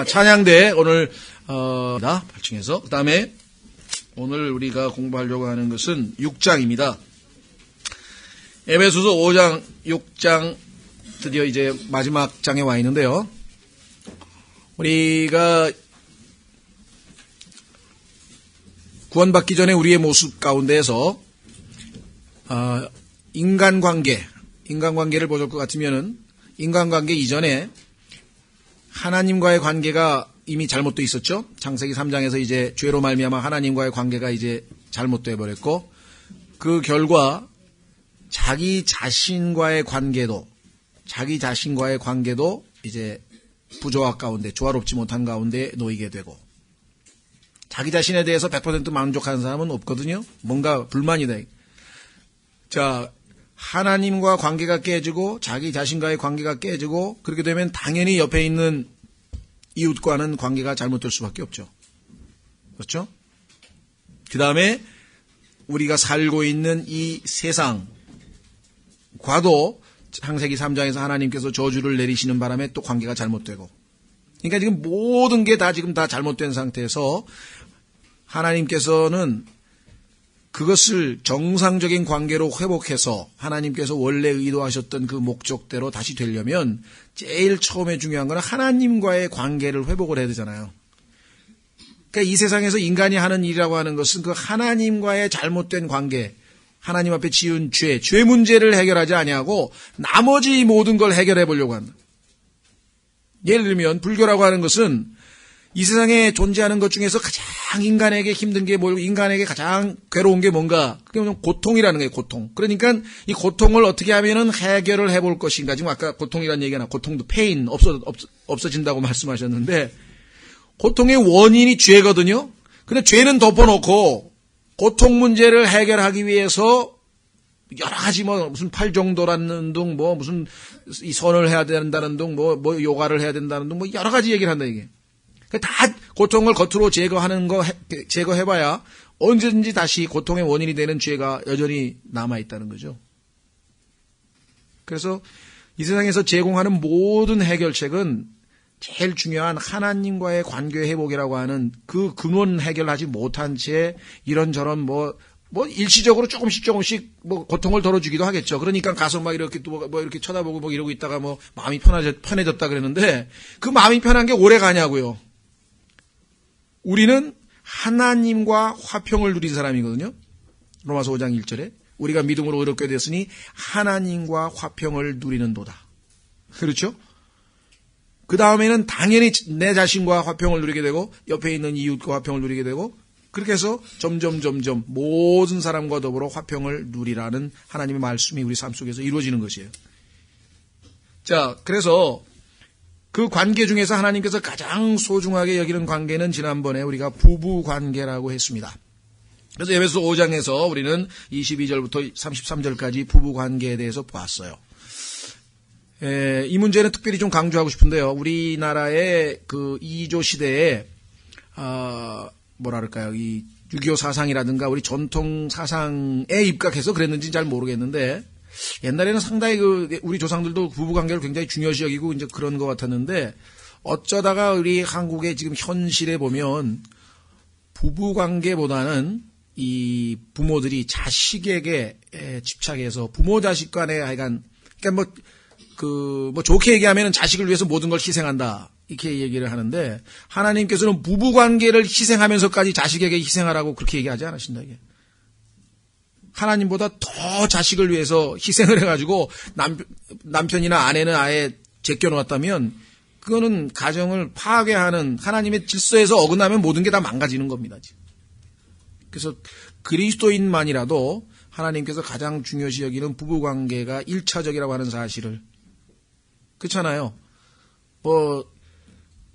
찬양대 오늘 8층에서 그 다음에 오늘 우리가 공부하려고 하는 것은 6장입니다. 에베소서 5장, 6장 드디어 이제 마지막 장에 와 있는데요. 우리가 구원받기 전에 우리의 모습 가운데에서 인간관계를 보실 것 같으면은 인간관계 이전에 하나님과의 관계가 이미 잘못되어 있었죠. 창세기 3장에서 이제 죄로 말미암아 하나님과의 관계가 이제 잘못되어 버렸고, 그 결과 자기 자신과의 관계도 이제 부조화 가운데, 조화롭지 못한 가운데 놓이게 되고, 자기 자신에 대해서 100% 만족하는 사람은 없거든요. 뭔가 불만이다. 자, 하나님과 관계가 깨지고 자기 자신과의 관계가 깨지고, 그렇게 되면 당연히 옆에 있는 이웃과는 관계가 잘못될 수밖에 없죠. 그렇죠? 그 다음에 우리가 살고 있는 이 세상과도 창세기 3장에서 하나님께서 저주를 내리시는 바람에 또 관계가 잘못되고, 그러니까 지금 모든 게 다 잘못된 상태에서 하나님께서는 그것을 정상적인 관계로 회복해서 하나님께서 원래 의도하셨던 그 목적대로 다시 되려면 제일 처음에 중요한 건 하나님과의 관계를 회복을 해야 되잖아요. 그러니까 이 세상에서 인간이 하는 일이라고 하는 것은 그 하나님과의 잘못된 관계, 하나님 앞에 지은 죄 문제를 해결하지 아니하고 나머지 모든 걸 해결해 보려고 한다. 예를 들면 불교라고 하는 것은 이 세상에 존재하는 것 중에서 가장 인간에게 힘든 게 뭐고, 인간에게 가장 괴로운 게 뭔가? 그게 고통이라는 거예요, 고통. 그러니까 이 고통을 어떻게 하면은 해결을 해볼 것인가. 지금 아까 고통이라는 얘기가 고통도 페인, 없어진다고 말씀하셨는데, 고통의 원인이 죄거든요? 근데 죄는 덮어놓고, 고통 문제를 해결하기 위해서 여러 가지 무슨 팔정도라는 등, 무슨 이 선을 해야 된다는 등, 요가를 해야 된다는 등, 여러 가지 얘기를 한다, 이게. 다 고통을 겉으로 제거해봐야 언제든지 다시 고통의 원인이 되는 죄가 여전히 남아있다는 거죠. 그래서 이 세상에서 제공하는 모든 해결책은 제일 중요한 하나님과의 관계 회복이라고 하는 그 근원 해결하지 못한 채 이런저런 일시적으로 조금씩 고통을 덜어주기도 하겠죠. 그러니까 가서 이렇게 또 이렇게 쳐다보고 이러고 있다가 마음이 편해졌다 그랬는데, 그 마음이 편한 게 오래 가냐고요. 우리는 하나님과 화평을 누린 사람이거든요. 로마서 5장 1절에 우리가 믿음으로 의롭게 되었으니 하나님과 화평을 누리는도다. 그렇죠? 그 다음에는 당연히 내 자신과 화평을 누리게 되고 옆에 있는 이웃과 화평을 누리게 되고, 그렇게 해서 점점 모든 사람과 더불어 화평을 누리라는 하나님의 말씀이 우리 삶 속에서 이루어지는 것이에요. 자, 그래서 그 관계 중에서 하나님께서 가장 소중하게 여기는 관계는 지난번에 우리가 부부 관계라고 했습니다. 그래서 에베소 5장에서 우리는 22절부터 33절까지 부부 관계에 대해서 보았어요. 이 문제는 특별히 좀 강조하고 싶은데요. 우리나라의 그 2조 시대에 이 6.25 사상이라든가 우리 전통 사상에 입각해서 그랬는지 잘 모르겠는데, 옛날에는 상당히 우리 조상들도 부부관계를 굉장히 중요시 여기고 이제 그런 것 같았는데, 어쩌다가 우리 한국의 지금 현실에 보면 부부관계보다는 이 부모들이 자식에게 집착해서 부모 자식 간에 하여간, 그러니까 좋게 얘기하면 자식을 위해서 모든 걸 희생한다, 이렇게 얘기를 하는데, 하나님께서는 부부관계를 희생하면서까지 자식에게 희생하라고 그렇게 얘기하지 않으신다, 이게. 하나님보다 더 자식을 위해서 희생을 해가지고 남편이나 아내는 아예 제껴놓았다면 그거는 가정을 파괴하는, 하나님의 질서에서 어긋나면 모든 게 다 망가지는 겁니다. 그래서 그리스도인만이라도 하나님께서 가장 중요시 여기는 부부관계가 1차적이라고 하는 사실을, 그렇잖아요.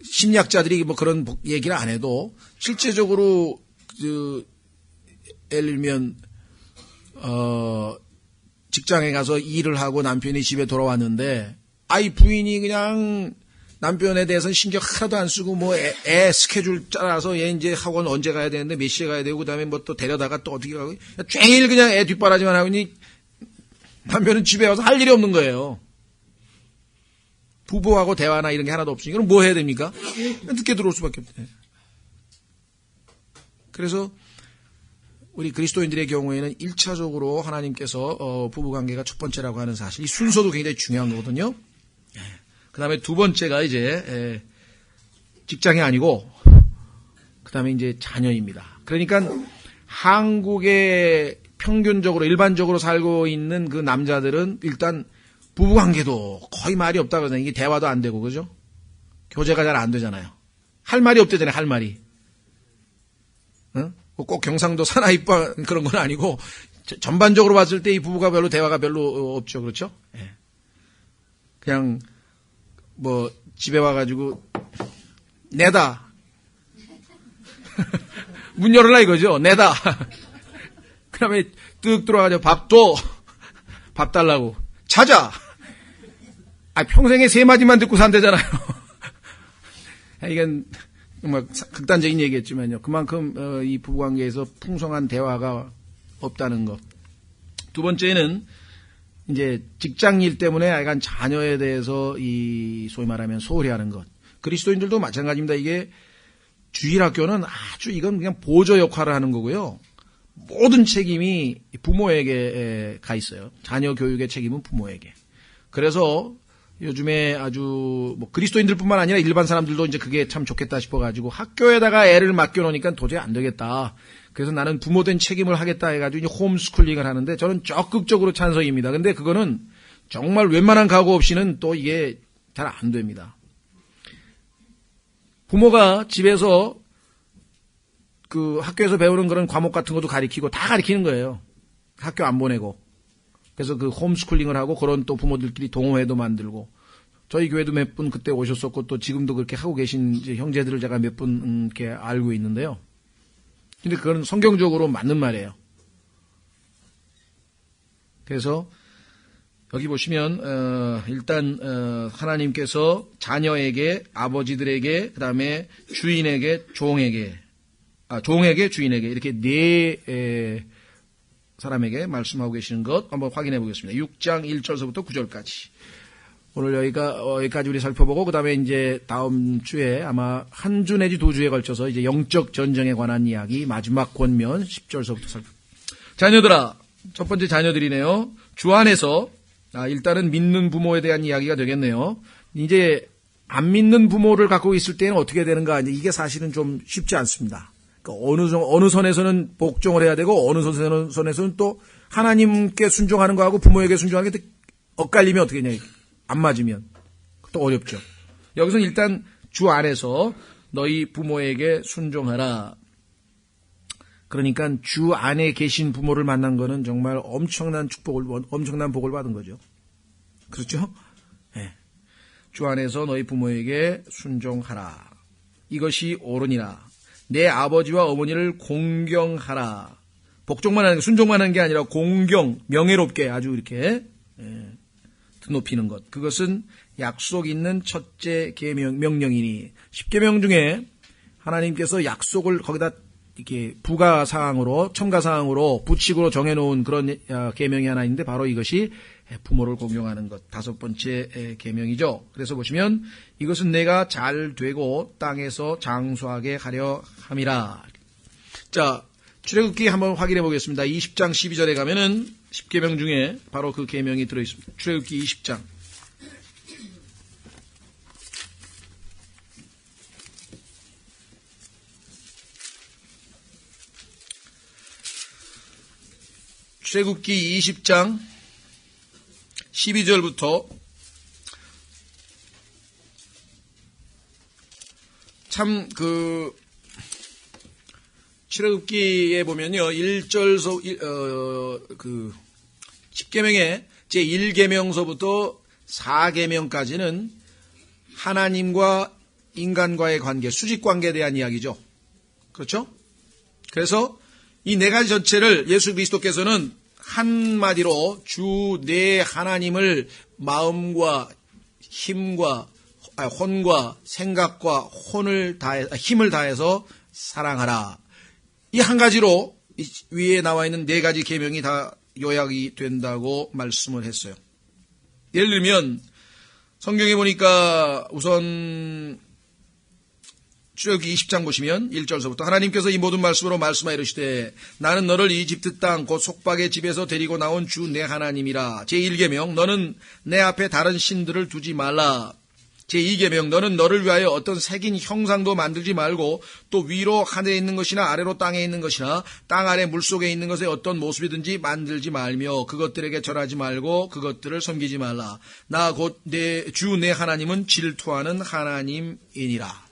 심리학자들이 그런 얘기를 안 해도 실제적으로 예를 들면 직장에 가서 일을 하고 남편이 집에 돌아왔는데, 부인이 그냥 남편에 대해서는 신경 하나도 안 쓰고 애 스케줄 짜라서 얘 이제 학원 언제 가야 되는데 몇 시에 가야 되고, 그다음에 또 데려다가 또 어떻게 가고, 종일 그냥 애 뒷바라지만 하고 있니 남편은 집에 와서 할 일이 없는 거예요. 부부하고 대화나 이런 게 하나도 없으니까 그럼 뭐 해야 됩니까? 늦게 들어올 수밖에 없대. 그래서 우리 그리스도인들의 경우에는 1차적으로 하나님께서 부부관계가 첫 번째라고 하는 사실, 이 순서도 굉장히 중요한 거거든요. 그 다음에 두 번째가 이제 직장이 아니고 그 다음에 이제 자녀입니다. 그러니까 한국에 평균적으로 일반적으로 살고 있는 그 남자들은 일단 부부관계도 거의 말이 없다거든요. 이게 대화도 안 되고 그죠? 교제가 잘 안 되잖아요. 할 말이 없대잖아요. 할 말이. 응? 꼭 경상도 사나이빠 그런 건 아니고 전반적으로 봤을 때 이 부부가 별로 대화가 별로 없죠. 그렇죠? 예. 그냥 뭐 집에 와가지고 내다 문 열어라 이거죠. 내다. 그 다음에 뜩 들어와가지고 밥 달라고. 자자. 평생에 세 마디만 듣고 산대잖아요. 이건 정말 극단적인 얘기겠지만요. 그만큼 이 부부관계에서 풍성한 대화가 없다는 것. 두 번째는 이제 직장일 때문에 약간 자녀에 대해서 이 소위 말하면 소홀히 하는 것. 그리스도인들도 마찬가지입니다. 이게 주일학교는 아주 이건 그냥 보조 역할을 하는 거고요. 모든 책임이 부모에게 가 있어요. 자녀 교육의 책임은 부모에게. 그래서 요즘에 아주 뭐 그리스도인들뿐만 아니라 일반 사람들도 이제 그게 참 좋겠다 싶어가지고 학교에다가 애를 맡겨놓으니까 도저히 안 되겠다. 그래서 나는 부모된 책임을 하겠다 해가지고 이제 홈스쿨링을 하는데 저는 적극적으로 찬성입니다. 근데 그거는 정말 웬만한 각오 없이는 또 이게 잘 안 됩니다. 부모가 집에서 그 학교에서 배우는 그런 과목 같은 것도 가르치고 다 가르치는 거예요. 학교 안 보내고. 그래서 그 홈스쿨링을 하고 그런 또 부모들끼리 동호회도 만들고 저희 교회도 몇 분 그때 오셨었고 또 지금도 그렇게 하고 계신 이제 형제들을 제가 몇 분 이렇게 알고 있는데요. 근데 그건 성경적으로 맞는 말이에요. 그래서 여기 보시면 일단 하나님께서 자녀에게 아버지들에게 그다음에 주인에게 종에게 주인에게 이렇게 네 사람에게 말씀하고 계시는 것 한번 확인해 보겠습니다. 6장 1절서부터 9절까지. 오늘 여기까지 우리 살펴보고 그다음에 이제 다음 주에 아마 한 주 내지 두 주에 걸쳐서 이제 영적 전쟁에 관한 이야기 마지막 권면 10절서부터 살펴. 자녀들아, 첫 번째 자녀들이네요. 주 안에서 일단은 믿는 부모에 대한 이야기가 되겠네요. 이제 안 믿는 부모를 갖고 있을 때는 어떻게 되는가? 이게 사실은 좀 쉽지 않습니다. 그러니까 어느 선에서는 복종을 해야 되고 어느 선에서는 또 하나님께 순종하는 거하고 부모에게 순종하는 게 엇갈리면 어떻게 되냐? 안 맞으면 또 어렵죠. 여기서는 일단 주 안에서 너희 부모에게 순종하라. 그러니까 주 안에 계신 부모를 만난 거는 정말 엄청난 복을 받은 거죠. 그렇죠? 네. 주 안에서 너희 부모에게 순종하라. 이것이 옳으니라. 내 아버지와 어머니를 공경하라. 복종만 하는 게, 순종만 하는 게 아니라 공경, 명예롭게 아주 이렇게 높이는 것. 그것은 약속 있는 첫째 명령이니 10계명 중에 하나님께서 약속을 거기다 이렇게 부가사항으로 첨가사항으로 부칙으로 정해놓은 그런 계명이 하나 있는데 바로 이것이 부모를 공경하는 것. 다섯 번째 계명이죠. 그래서 보시면 이것은 내가 잘 되고 땅에서 장수하게 하려 함이라. 자, 출애굽기 한번 확인해 보겠습니다. 20장 12절에 가면은 10계명 중에 바로 그 계명이 들어있습니다. 출애굽기 20장. 출애굽기 20장 12절부터 참 출애굽기에 보면요. 1절서 10계명의 제1계명서부터 4계명까지는 하나님과 인간과의 관계, 수직관계에 대한 이야기죠. 그렇죠? 그래서 이 네 가지 전체를 예수 그리스도께서는 한마디로 주 내 하나님을 마음과 힘과 혼과 생각과 힘을 다해서 사랑하라. 이 한 가지로 위에 나와 있는 네 가지 계명이 다 요약이 된다고 말씀을 했어요. 예를 들면 성경에 보니까 우선 출애굽기 20장 보시면 1절서부터 하나님께서 이 모든 말씀으로 말씀하여 이르시되 나는 너를 이집트 땅 곧 속박의 집에서 데리고 나온 주 내 하나님이라. 제1계명 너는 내 앞에 다른 신들을 두지 말라. 제2계명 너는 너를 위하여 어떤 새긴 형상도 만들지 말고 또 위로 하늘에 있는 것이나 아래로 땅에 있는 것이나 땅 아래 물속에 있는 것에 어떤 모습이든지 만들지 말며 그것들에게 절하지 말고 그것들을 섬기지 말라. 나 곧 주 내 하나님은 질투하는 하나님이니라.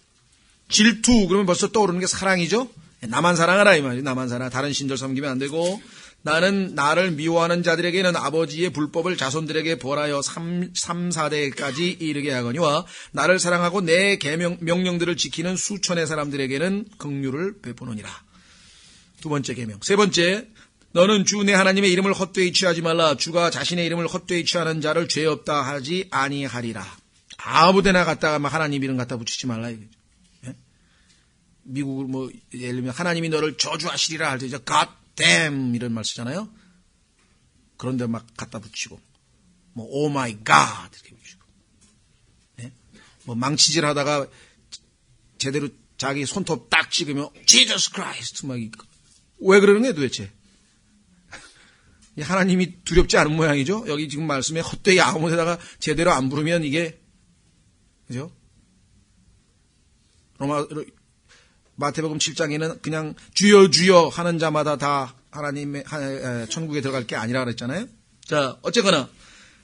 질투 그러면 벌써 떠오르는 게 사랑이죠. 나만 사랑하라 이 말이에요. 나만 사랑. 다른 신들 섬기면 안 되고 나는 나를 미워하는 자들에게는 아버지의 불법을 자손들에게 벌하여 3, 4대까지 이르게 하거니와 나를 사랑하고 내 명령들을 지키는 수천의 사람들에게는 긍휼을 베푸느니라. 두 번째 계명. 세 번째, 너는 주 내 하나님의 이름을 헛되이 취하지 말라. 주가 자신의 이름을 헛되이 취하는 자를 죄 없다 하지 아니하리라. 아무데나 갖다가 막 하나님 이름 갖다 붙이지 말라 이거죠. 미국을 뭐 예를 들면 하나님이 너를 저주하시리라 할 때 이제 God damn 이런 말 쓰잖아요. 그런데 막 갖다 붙이고 뭐 Oh my God 이렇게 붙이고 네? 뭐 망치질하다가 제대로 자기 손톱 딱 찍으면 Jesus Christ 막 왜 그러는 거예요 도대체? 하나님이 두렵지 않은 모양이죠. 여기 지금 말씀에 헛되이 아무데다가 제대로 안 부르면 이게 그죠? 마태복음 7장에는 그냥 주여 주여 하는 자마다 다 하나님의 천국에 들어갈 게 아니라 그랬잖아요. 자, 어쨌거나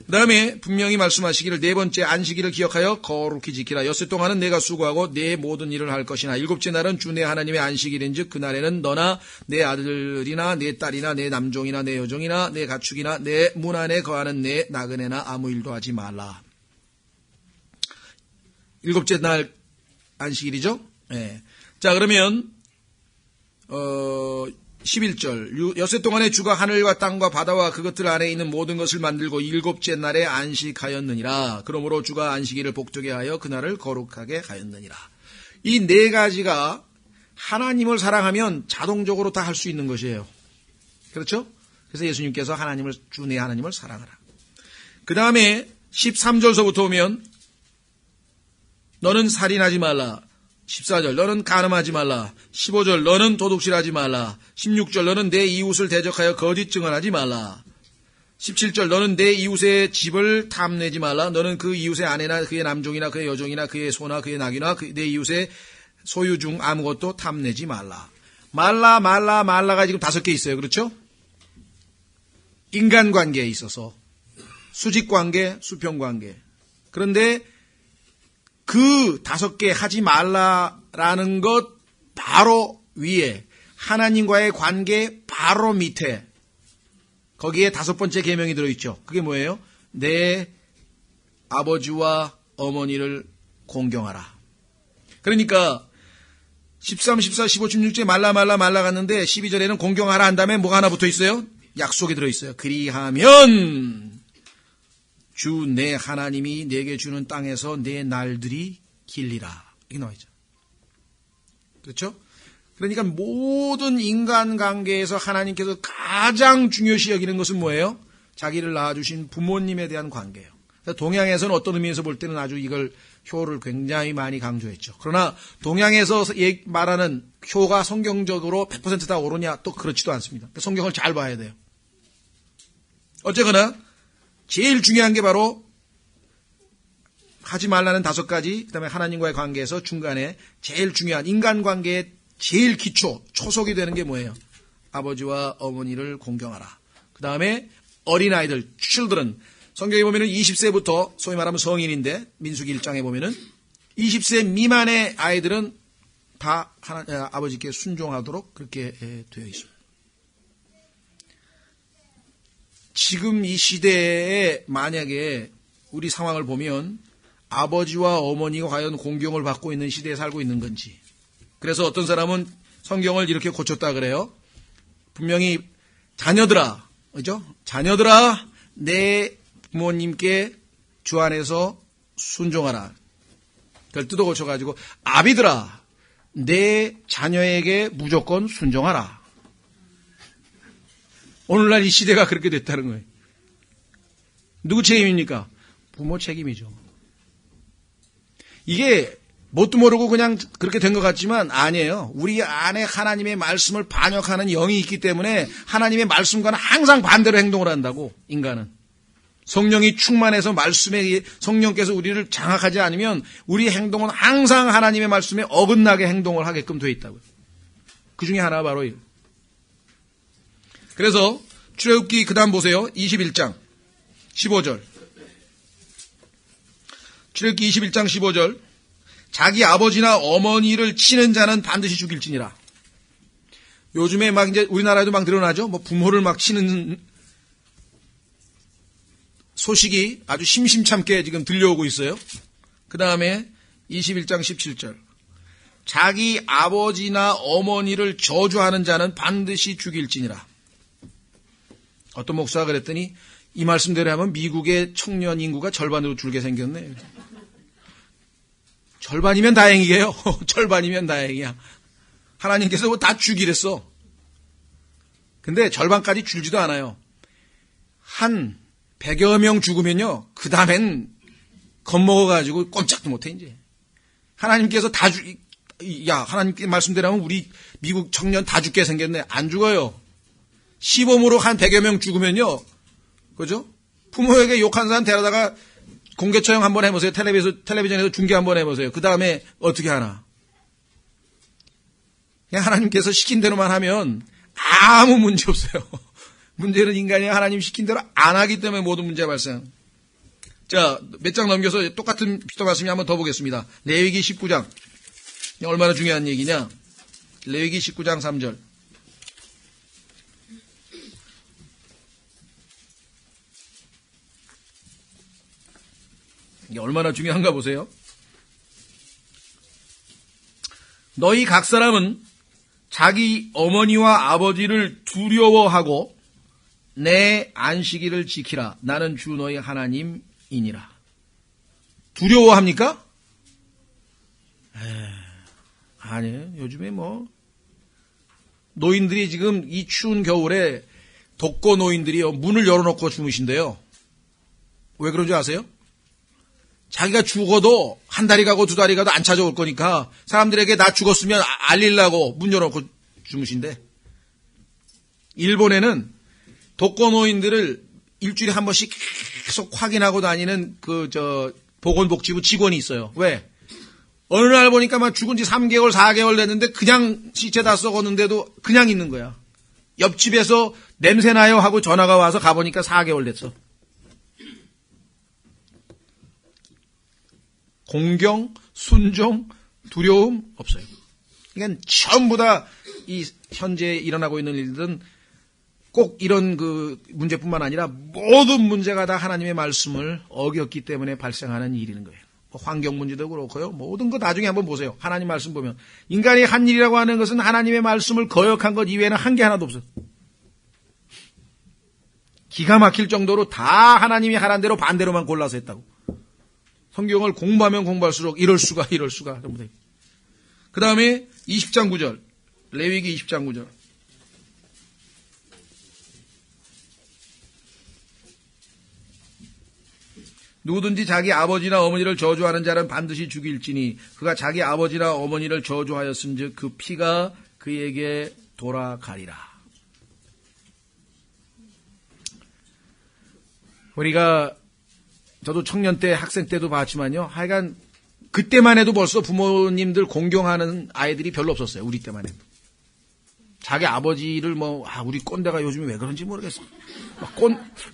그 다음에 분명히 말씀하시기를 네 번째 안식일을 기억하여 거룩히 지키라. 엿새 동안은 내가 수고하고 내 모든 일을 할 것이나 일곱째 날은 주 내 하나님의 안식일인즉 그날에는 너나 내 아들이나 내 딸이나 내 남종이나 내 여종이나 내 가축이나 내 문 안에 거하는 내 나그네나 아무 일도 하지 말라. 일곱째 날 안식일이죠. 네. 자, 그러면 11절 엿새 동안에 주가 하늘과 땅과 바다와 그것들 안에 있는 모든 것을 만들고 일곱째 날에 안식하였느니라. 그러므로 주가 안식일을 복되게 하여 그날을 거룩하게 하였느니라. 이 네 가지가 하나님을 사랑하면 자동적으로 다 할 수 있는 것이에요. 그렇죠? 그래서 예수님께서 주 내 하나님을 사랑하라. 그 다음에 13절서부터 오면 너는 살인하지 말라. 14절 너는 간음하지 말라. 15절 너는 도둑질하지 말라. 16절 너는 내 이웃을 대적하여 거짓 증언하지 말라. 17절 너는 내 이웃의 집을 탐내지 말라. 너는 그 이웃의 아내나 그의 남종이나 그의 여종이나 그의 소나 그의 낙이나 내 이웃의 소유 중 아무것도 탐내지 말라. 말라가 지금 5개 있어요. 그렇죠? 인간관계에 있어서 수직관계, 수평관계. 그런데 그 5개 하지 말라라는 것 바로 위에 하나님과의 관계 바로 밑에 거기에 5번째 계명이 들어있죠. 그게 뭐예요? 내 아버지와 어머니를 공경하라. 그러니까 13, 14, 15, 16째 말라 갔는데 12절에는 공경하라 한 다음에 뭐가 하나 붙어 있어요? 약속이 들어있어요. 그리하면 주 내 하나님이 내게 주는 땅에서 내 날들이 길리라. 이렇게 나와있죠. 그렇죠? 그러니까 모든 인간관계에서 하나님께서 가장 중요시 여기는 것은 뭐예요? 자기를 낳아주신 부모님에 대한 관계예요. 동양에서는 어떤 의미에서 볼 때는 아주 이걸 효를 굉장히 많이 강조했죠. 그러나 동양에서 말하는 효가 성경적으로 100% 다 옳으냐? 또 그렇지도 않습니다. 성경을 잘 봐야 돼요. 어쨌거나 제일 중요한 게 바로 하지 말라는 5가지, 그 다음에 하나님과의 관계에서 중간에 제일 중요한 인간관계의 제일 기초, 초석이 되는 게 뭐예요? 아버지와 어머니를 공경하라. 그 다음에 어린아이들, children. 성경에 보면은 20세부터 소위 말하면 성인인데 민수기 1장에 보면은 20세 미만의 아이들은 다 아버지께 순종하도록 그렇게 되어 있습니다. 지금 이 시대에 만약에 우리 상황을 보면 아버지와 어머니가 과연 공경을 받고 있는 시대에 살고 있는 건지. 그래서 어떤 사람은 성경을 이렇게 고쳤다 그래요. 분명히 자녀들아, 그죠? 자녀들아, 내 부모님께 주 안에서 순종하라. 그걸 뜯어 고쳐가지고 아비들아, 내 자녀에게 무조건 순종하라. 오늘날 이 시대가 그렇게 됐다는 거예요. 누구 책임입니까? 부모 책임이죠. 이게 뭣도 모르고 그냥 그렇게 된 것 같지만 아니에요. 우리 안에 하나님의 말씀을 반역하는 영이 있기 때문에 하나님의 말씀과는 항상 반대로 행동을 한다고, 인간은. 성령이 충만해서 말씀에 성령께서 우리를 장악하지 않으면 우리의 행동은 항상 하나님의 말씀에 어긋나게 행동을 하게끔 되어 있다고요. 그 중에 하나가 바로 이거. 그래서 출애굽기 그 다음 보세요. 21장 15절. 출애굽기 21장 15절. 자기 아버지나 어머니를 치는 자는 반드시 죽일지니라. 요즘에 막 이제 우리나라에도 막 늘어나죠. 뭐 부모를 막 치는 소식이 아주 심심찮게 지금 들려오고 있어요. 그 다음에 21장 17절. 자기 아버지나 어머니를 저주하는 자는 반드시 죽일지니라. 어떤 목사가 그랬더니 이 말씀대로 하면 미국의 청년 인구가 절반으로 줄게 생겼네. 절반이면 다행이에요. 절반이면 다행이야. 하나님께서 뭐 다 죽이랬어. 근데 절반까지 줄지도 않아요. 한 100여 명 죽으면요, 그 다음엔 겁먹어가지고 꼼짝도 못해, 이제. 하나님께서 하나님께 말씀대로 하면 우리 미국 청년 다 죽게 생겼네. 안 죽어요. 시범으로 한 100여 명 죽으면요, 그죠? 부모에게 욕한 사람 데려다가 공개 처형 한번 해보세요. 텔레비전에서 중계 한번 해보세요. 그 다음에 어떻게 하나? 그냥 하나님께서 시킨 대로만 하면 아무 문제 없어요. 문제는 인간이 하나님 시킨 대로 안 하기 때문에 모든 문제가 발생. 자, 몇 장 넘겨서 똑같은 피터 말씀이 한번 더 보겠습니다. 레위기 19장. 얼마나 중요한 얘기냐? 레위기 19장 3절. 이게 얼마나 중요한가 보세요. 너희 각 사람은 자기 어머니와 아버지를 두려워하고 내 안식일을 지키라. 나는 주 너희 하나님이니라. 두려워합니까? 아니에요. 요즘에 뭐 노인들이 지금 이 추운 겨울에 독거 노인들이 문을 열어놓고 주무신대요. 왜 그런지 아세요? 자기가 죽어도 한 달이 가고 두 달이 가도 안 찾아올 거니까 사람들에게 나 죽었으면 알리려고 문 열어놓고 주무신대. 일본에는 독거노인들을 일주일에 한 번씩 계속 확인하고 다니는 보건복지부 직원이 있어요. 왜? 어느 날 보니까 막 죽은 지 3개월, 4개월 됐는데 그냥 시체 다 썩었는데도 그냥 있는 거야. 옆집에서 냄새나요 하고 전화가 와서 가보니까 4개월 됐어. 공경, 순종, 두려움 없어요. 그러니까 전부 다 이 현재 일어나고 있는 일들은 꼭 이런 그 문제뿐만 아니라 모든 문제가 다 하나님의 말씀을 어겼기 때문에 발생하는 일인 거예요. 환경 문제도 그렇고요. 모든 거 나중에 한번 보세요. 하나님 말씀 보면 인간이 한 일이라고 하는 것은 하나님의 말씀을 거역한 것 이외에는 한 게 하나도 없어요. 기가 막힐 정도로 다 하나님이 하라는 대로 반대로만 골라서 했다고. 성경을 공부하면 공부할수록 이럴 수가. 그 다음에 20장 9절. 레위기 20장 9절. 누구든지 자기 아버지나 어머니를 저주하는 자는 반드시 죽일지니 그가 자기 아버지나 어머니를 저주하였은즉 그 피가 그에게 돌아가리라. 우리가 저도 청년 때 학생 때도 봤지만요. 하여간 그때만 해도 벌써 부모님들 공경하는 아이들이 별로 없었어요. 우리 때만 해도. 자기 아버지를 우리 꼰대가 요즘에 왜 그런지 모르겠어.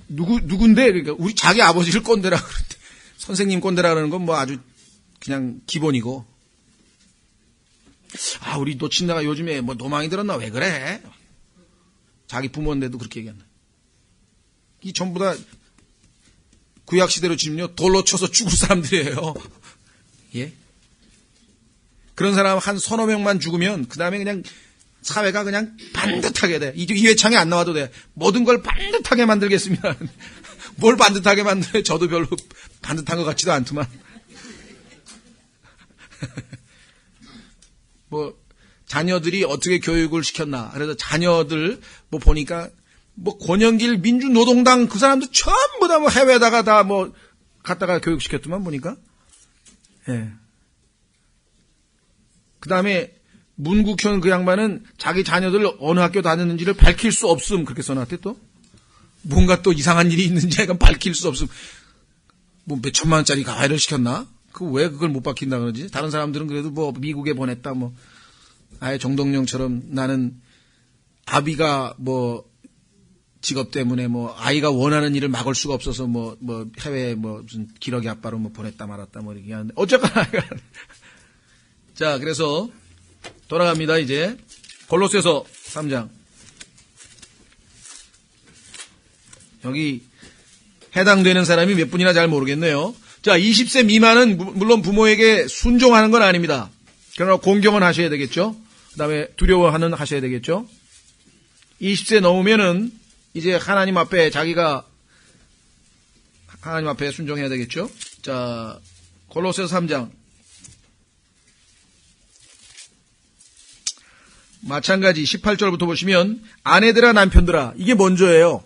누군데? 그러니까 우리 자기 아버지를 꼰대라 그러는데 선생님 꼰대라 그러는 건 아주 그냥 기본이고. 우리 노친다가 요즘에 노망이 들었나? 왜 그래? 자기 부모인데도 그렇게 얘기한다. 이 전부 다 구약시대로 치면요, 돌로 쳐서 죽을 사람들이에요. 예? 그런 사람 한 서너 명만 죽으면, 그 다음에 그냥 사회가 그냥 반듯하게 돼. 이 회창에 안 나와도 돼. 모든 걸 반듯하게 만들겠습니다. 뭘 반듯하게 만들어요? 저도 별로 반듯한 것 같지도 않더만. 자녀들이 어떻게 교육을 시켰나. 그래서 자녀들 보니까 권영길 민주노동당 그 사람들 전부 다 해외에다가 다 갔다가 교육시켰더만 보니까. 예. 그 다음에 문국현 그 양반은 자기 자녀들 어느 학교 다녔는지를 밝힐 수 없음 그렇게 써놨대 또. 뭔가 또 이상한 일이 있는지 약간 밝힐 수 없음. 뭐 몇 천만 원짜리 가해를 시켰나? 왜 그걸 못 밝힌다 그러지? 다른 사람들은 그래도 뭐 미국에 보냈다 뭐 아예 정동영처럼 나는 아비가 뭐 직업 때문에 뭐 아이가 원하는 일을 막을 수가 없어서 뭐 해외에 뭐 무슨 기러기 아빠로 뭐 보냈다 말았다 뭐 이렇게 하는데 어쨌거나 자 그래서 돌아갑니다 이제 골로새서 3장 여기 해당되는 사람이 몇 분이나 잘 모르겠네요. 자 20세 미만은 물론 부모에게 순종하는 건 아닙니다. 그러나 공경은 하셔야 되겠죠. 그 다음에 두려워하는 하셔야 되겠죠. 20세 넘으면은 이제 하나님 앞에 자기가 하나님 앞에 순종해야 되겠죠. 자 골로새서 3장 마찬가지 18절부터 보시면 아내들아 남편들아 이게 먼저예요.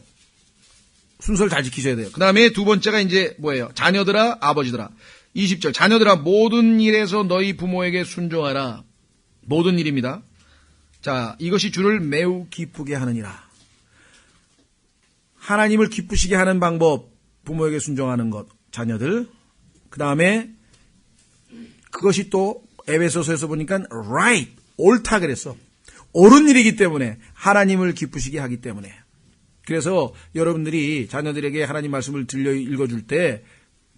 순서를 잘 지키셔야 돼요. 그 다음에 두 번째가 이제 뭐예요? 자녀들아 아버지들아 20절 자녀들아 모든 일에서 너희 부모에게 순종하라. 모든 일입니다. 자 이것이 주를 매우 기쁘게 하느니라. 하나님을 기쁘시게 하는 방법 부모에게 순종하는 것 자녀들 그 다음에 그것이 또 에베소서에서 보니까 right 옳다 그랬어. 옳은 일이기 때문에 하나님을 기쁘시게 하기 때문에 그래서 여러분들이 자녀들에게 하나님 말씀을 들려 읽어줄 때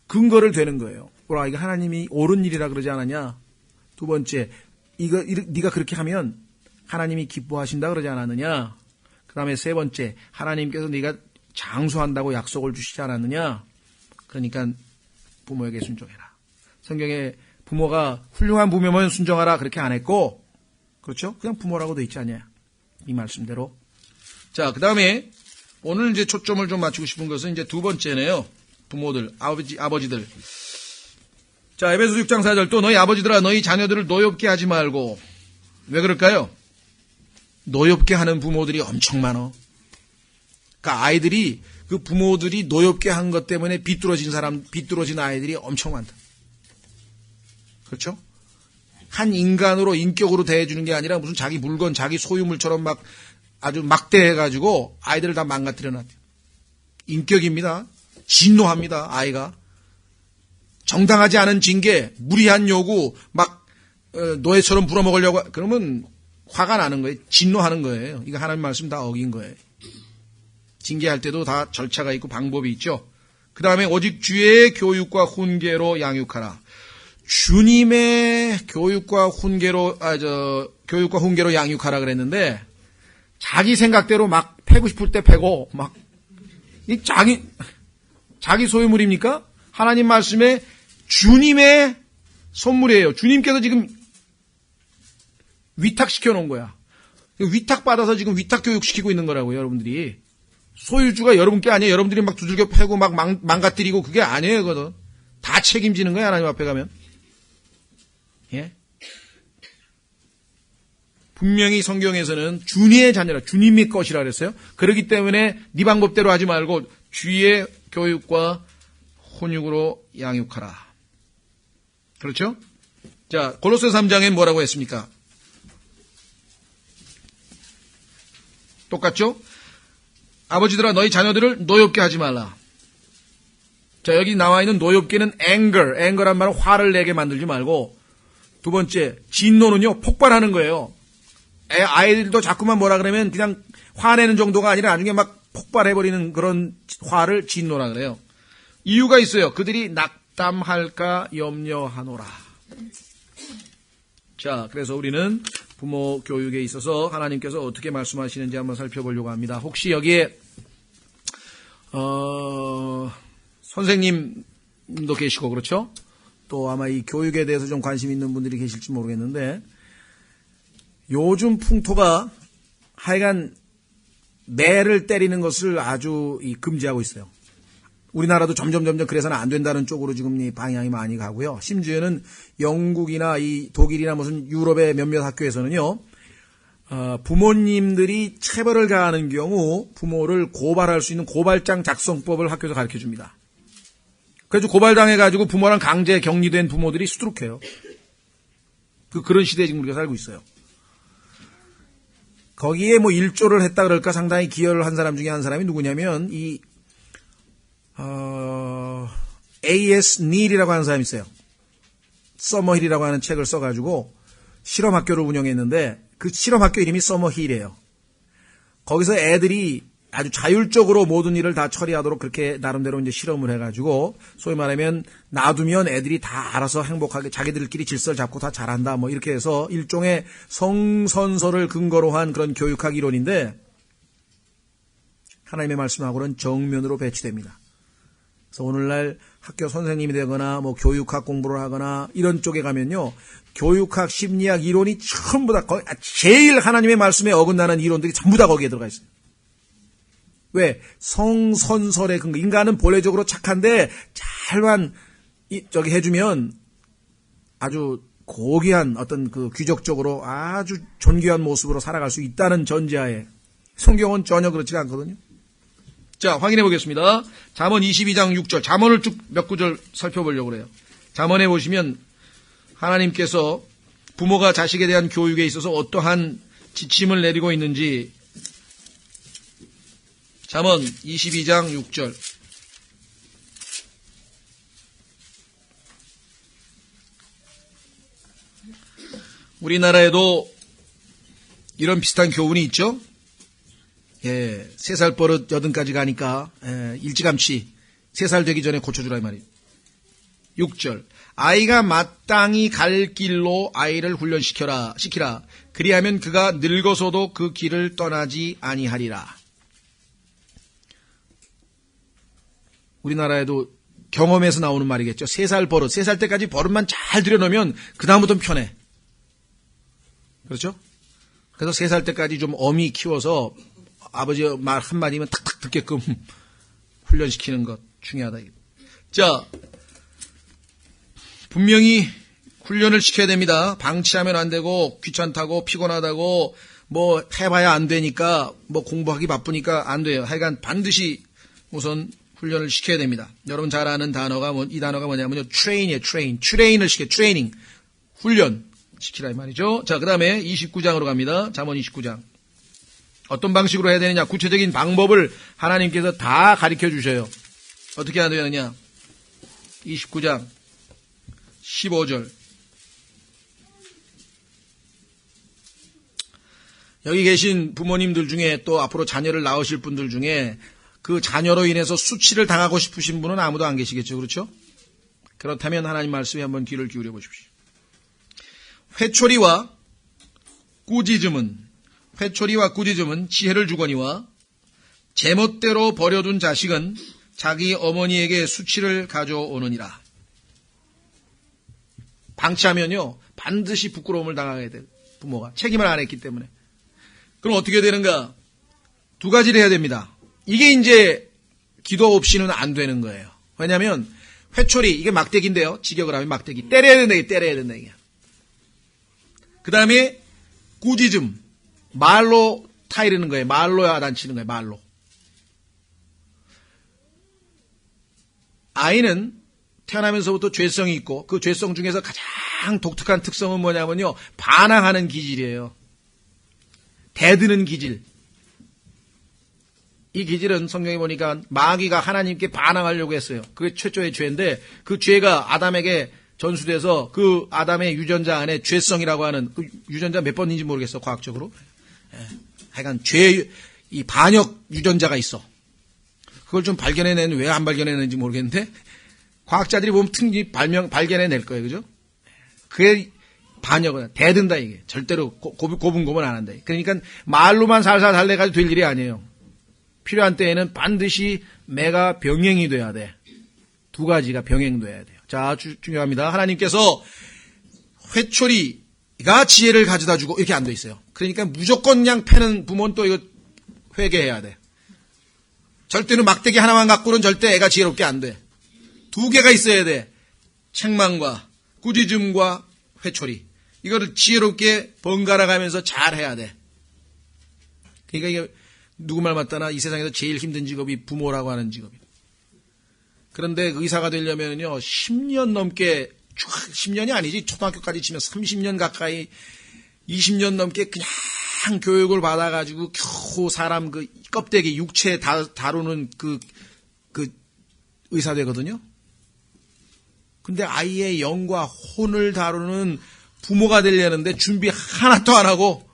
근거를 되는 거예요. 이거 하나님이 옳은 일이라 그러지 않았냐? 두 번째, 네가 그렇게 하면 하나님이 기뻐하신다 그러지 않았느냐? 그 다음에 세 번째, 하나님께서 네가 장수한다고 약속을 주시지 않았느냐? 그러니까 부모에게 순종해라. 성경에 부모가 훌륭한 부모면 순종하라 그렇게 안 했고, 그렇죠? 그냥 부모라고 돼 있지 않냐? 이 말씀대로. 자, 그 다음에 오늘 이제 초점을 좀 맞추고 싶은 것은 이제 두 번째네요. 부모들, 아버지들. 자, 에베소서 6장 4절 또 너희 아버지들아 너희 자녀들을 노엽게 하지 말고 왜 그럴까요? 노엽게 하는 부모들이 엄청 많어. 그러니까 아이들이 그 부모들이 노엽게 한 것 때문에 비뚤어진 아이들이 엄청 많다. 그렇죠? 한 인간으로 인격으로 대해주는 게 아니라 무슨 자기 물건, 자기 소유물처럼 막 아주 막대해가지고 아이들을 다 망가뜨려놨대요. 인격입니다. 진노합니다. 아이가. 정당하지 않은 징계, 무리한 요구, 막 노예처럼 불어먹으려고 그러면 화가 나는 거예요. 진노하는 거예요. 이거 하나님 말씀 다 어긴 거예요. 징계할 때도 다 절차가 있고 방법이 있죠. 그 다음에 오직 주의 교육과 훈계로 양육하라. 주님의 교육과 훈계로 양육하라 그랬는데 자기 생각대로 막 패고 싶을 때 패고 막 이 자기 소유물입니까? 하나님 말씀에 주님의 선물이에요. 주님께서 지금 위탁시켜 놓은 거야. 위탁받아서 지금 위탁교육시키고 있는 거라고요, 여러분들이. 소유주가 여러분께 아니에요. 여러분들이 막 두들겨 패고 막 망가뜨리고 그게 아니에요, 그거는. 다 책임지는 거야, 하나님 앞에 가면. 예? 분명히 성경에서는 주님의 자녀라, 주님의 것이라 그랬어요. 그렇기 때문에 네 방법대로 하지 말고 주의 교육과 혼육으로 양육하라. 그렇죠? 자, 골로새 3장엔 뭐라고 했습니까? 똑같죠? 아버지들아 너희 자녀들을 노엽게 하지 말라. 자, 여기 나와 있는 노엽게는 anger란 말은 화를 내게 만들지 말고 두 번째, 진노는요, 폭발하는 거예요. 아이들도 자꾸만 뭐라 그러면 그냥 화내는 정도가 아니라 나중에 막 폭발해버리는 그런 화를 진노라 그래요. 이유가 있어요. 그들이 낙담할까 염려하노라. 자, 그래서 우리는 부모 교육에 있어서 하나님께서 어떻게 말씀하시는지 한번 살펴보려고 합니다. 혹시 여기에 선생님도 계시고 그렇죠? 또 아마 이 교육에 대해서 좀 관심 있는 분들이 계실지 모르겠는데 요즘 풍토가 하여간 매를 때리는 것을 아주 금지하고 있어요. 우리나라도 점점 그래서는 안 된다는 쪽으로 지금 이 방향이 많이 가고요. 심지어는 영국이나 이 독일이나 무슨 유럽의 몇몇 학교에서는요, 부모님들이 체벌을 가하는 경우 부모를 고발할 수 있는 고발장 작성법을 학교에서 가르쳐 줍니다. 그래서 고발당해가지고 부모랑 강제 격리된 부모들이 수두룩해요. 그런 시대에 지금 우리가 살고 있어요. 거기에 뭐 일조를 했다 그럴까 상당히 기여를 한 사람 중에 한 사람이 누구냐면 A.S. 닐이라고 하는 사람이 있어요. 서머힐이라고 하는 책을 써가지고 실험학교를 운영했는데 그 실험학교 이름이 서머힐이에요. 거기서 애들이 아주 자율적으로 모든 일을 다 처리하도록 그렇게 나름대로 이제 실험을 해가지고 소위 말하면 놔두면 애들이 다 알아서 행복하게 자기들끼리 질서를 잡고 다 잘한다 뭐 이렇게 해서 일종의 성선설을 근거로 한 그런 교육학 이론인데 하나님의 말씀하고는 정면으로 배치됩니다. 그래서 오늘날 학교 선생님이 되거나 뭐 교육학 공부를 하거나 이런 쪽에 가면요. 교육학, 심리학 이론이 전부 다 제일 하나님의 말씀에 어긋나는 이론들이 전부 다 거기에 들어가 있어요. 왜? 성선설의 근거. 인간은 본래적으로 착한데 잘만 해주면 아주 고귀한 어떤 그 귀족적으로 아주 존귀한 모습으로 살아갈 수 있다는 전제하에 성경은 전혀 그렇지가 않거든요. 자, 확인해 보겠습니다. 잠언 22장 6절. 잠언을 쭉 몇 구절 살펴보려고 그래요. 잠언에 보시면 하나님께서 부모가 자식에 대한 교육에 있어서 어떠한 지침을 내리고 있는지 잠언 22장 6절. 우리나라에도 이런 비슷한 교훈이 있죠. 3살 버릇 80까지 가니까 일찌감치 3살 되기 전에 고쳐주라 이 말이에요. 6절. 아이가 마땅히 갈 길로 아이를 훈련시키라. 그리하면 그가 늙어서도 그 길을 떠나지 아니하리라. 우리나라에도 경험에서 나오는 말이겠죠. 3살 버릇. 3살 때까지 버릇만 잘 들여놓으면 그 다음부터는 편해. 그렇죠? 그래서 3살 때까지 좀 엄히 키워서 아버지 말 한마디면 탁탁 듣게끔 훈련시키는 것 중요하다. 자, 분명히 훈련을 시켜야 됩니다. 방치하면 안 되고 귀찮다고 피곤하다고 뭐 해봐야 안 되니까 뭐 공부하기 바쁘니까 안 돼요. 하여간 반드시 우선 훈련을 시켜야 됩니다. 여러분 잘 아는 단어가 이 단어가 뭐냐면요. train이에요. 트레인을 시켜. 트레이닝. 훈련 시키라 이 말이죠. 자, 그다음에 29장으로 갑니다. 잠언 29장. 어떤 방식으로 해야 되느냐? 구체적인 방법을 하나님께서 다 가르쳐 주셔요. 어떻게 해야 되느냐? 29장 15절. 여기 계신 부모님들 중에 또 앞으로 자녀를 낳으실 분들 중에 그 자녀로 인해서 수치를 당하고 싶으신 분은 아무도 안 계시겠죠. 그렇죠? 그렇다면 하나님 말씀에 한번 귀를 기울여 보십시오. 회초리와 꾸짖음은 지혜를 주거니와 제멋대로 버려둔 자식은 자기 어머니에게 수치를 가져오느니라. 방치하면요 반드시 부끄러움을 당하게 돼요. 부모가 책임을 안 했기 때문에. 그럼 어떻게 되는가? 2가지를 해야 됩니다. 이게 이제 기도 없이는 안 되는 거예요. 왜냐하면 회초리 이게 막대기인데요. 직역을 하면 막대기 때려야 된다 이게. 그 다음에 꾸짖음 말로 타이르는 거예요. 말로 야단치는 거예요. 말로. 아이는 태어나면서부터 죄성이 있고 그 죄성 중에서 가장 독특한 특성은 뭐냐면요. 반항하는 기질이에요. 대드는 기질. 이 기질은 성경에 보니까 마귀가 하나님께 반항하려고 했어요. 그게 최초의 죄인데 그 죄가 아담에게 전수돼서 그 아담의 유전자 안에 죄성이라고 하는 그 유전자 몇 번인지 모르겠어. 과학적으로. 하여간 이 반역 유전자가 있어. 그걸 좀 발견해내는 왜 안 발견해내는지 모르겠는데 과학자들이 보면 특히 발견해낼 거예요. 그죠? 그게 반역은 대든다 이게. 절대로 고분고분 안 한다. 그러니까 말로만 살살 달래가지고 될 일이 아니에요. 필요한 때에는 반드시 매가 병행이 돼야 돼. 2가지가 병행돼야 돼요. 자, 중요합니다. 하나님께서 회초리가 지혜를 가져다 주고 이렇게 안 돼 있어요. 그러니까 무조건 그냥 패는 부모는 또 이거 회개해야 돼. 절대로 막대기 하나만 갖고는 절대 애가 지혜롭게 안 돼. 2개가 있어야 돼. 책망과 꾸짖음과 회초리. 이거를 지혜롭게 번갈아 가면서 잘 해야 돼. 그러니까 이게 누구 말 맞다나 이 세상에서 제일 힘든 직업이 부모라고 하는 직업이에요. 그런데 의사가 되려면요 10년 넘게 10년이 아니지. 초등학교까지 치면 30년 가까이 20년 넘게 그냥 교육을 받아가지고 겨우 사람 그 껍데기 육체 다루는 그 의사 되거든요. 근데 아이의 영과 혼을 다루는 부모가 되려는데 준비 하나도 안 하고,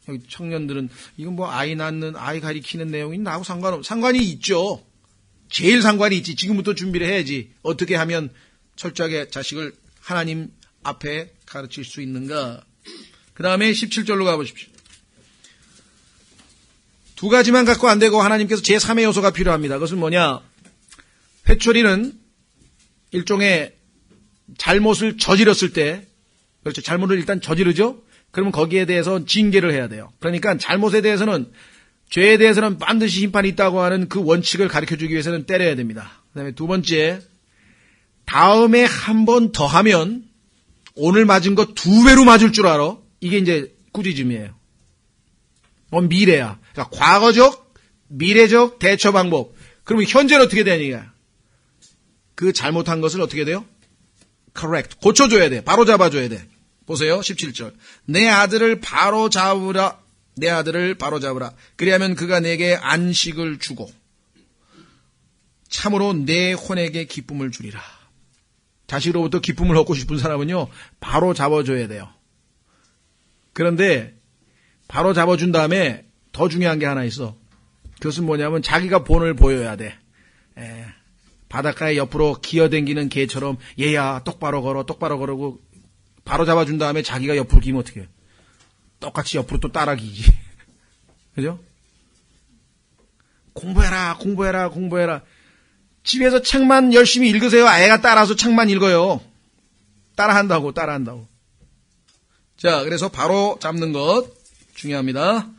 여기 청년들은 이건 뭐 아이 낳는, 아이 가리키는 내용이 나하고 상관이 있죠. 제일 상관이 있지. 지금부터 준비를 해야지. 어떻게 하면 철저하게 자식을 하나님 앞에 가르칠 수 있는가. 그 다음에 17절로 가보십시오. 두 가지만 갖고 안 되고 하나님께서 제3의 요소가 필요합니다. 그것은 뭐냐? 회초리는 일종의 잘못을 저질렀을 때, 그렇죠. 잘못을 일단 저지르죠? 그러면 거기에 대해서 징계를 해야 돼요. 그러니까 잘못에 대해서는, 죄에 대해서는 반드시 심판이 있다고 하는 그 원칙을 가르쳐 주기 위해서는 때려야 됩니다. 그 다음에 두 번째, 다음에 한 번 더 하면 오늘 맞은 거 2배로 맞을 줄 알아. 이게 이제 꾸짖음이에요. 미래야. 그러니까 과거적, 미래적 대처 방법. 그러면 현재는 어떻게 되느냐? 그 잘못한 것을 어떻게 돼요? correct. 고쳐줘야 돼. 바로 잡아줘야 돼. 보세요. 17절. 내 아들을 바로 잡으라. 내 아들을 바로 잡으라. 그리하면 그가 내게 안식을 주고 참으로 내 혼에게 기쁨을 주리라. 자식으로부터 기쁨을 얻고 싶은 사람은요, 바로 잡아줘야 돼요. 그런데 바로 잡아준 다음에 더 중요한 게 하나 있어. 그것은 뭐냐면 자기가 본을 보여야 돼. 바닷가에 옆으로 기어댕기는 개처럼 얘야 똑바로 걸어 똑바로 걸어고 바로 잡아준 다음에 자기가 옆으로 기면 어떻게 해? 똑같이 옆으로 또 따라 기지. 그죠? 공부해라. 집에서 책만 열심히 읽으세요. 애가 따라서 책만 읽어요. 따라한다고. 자, 그래서 바로 잡는 것 중요합니다.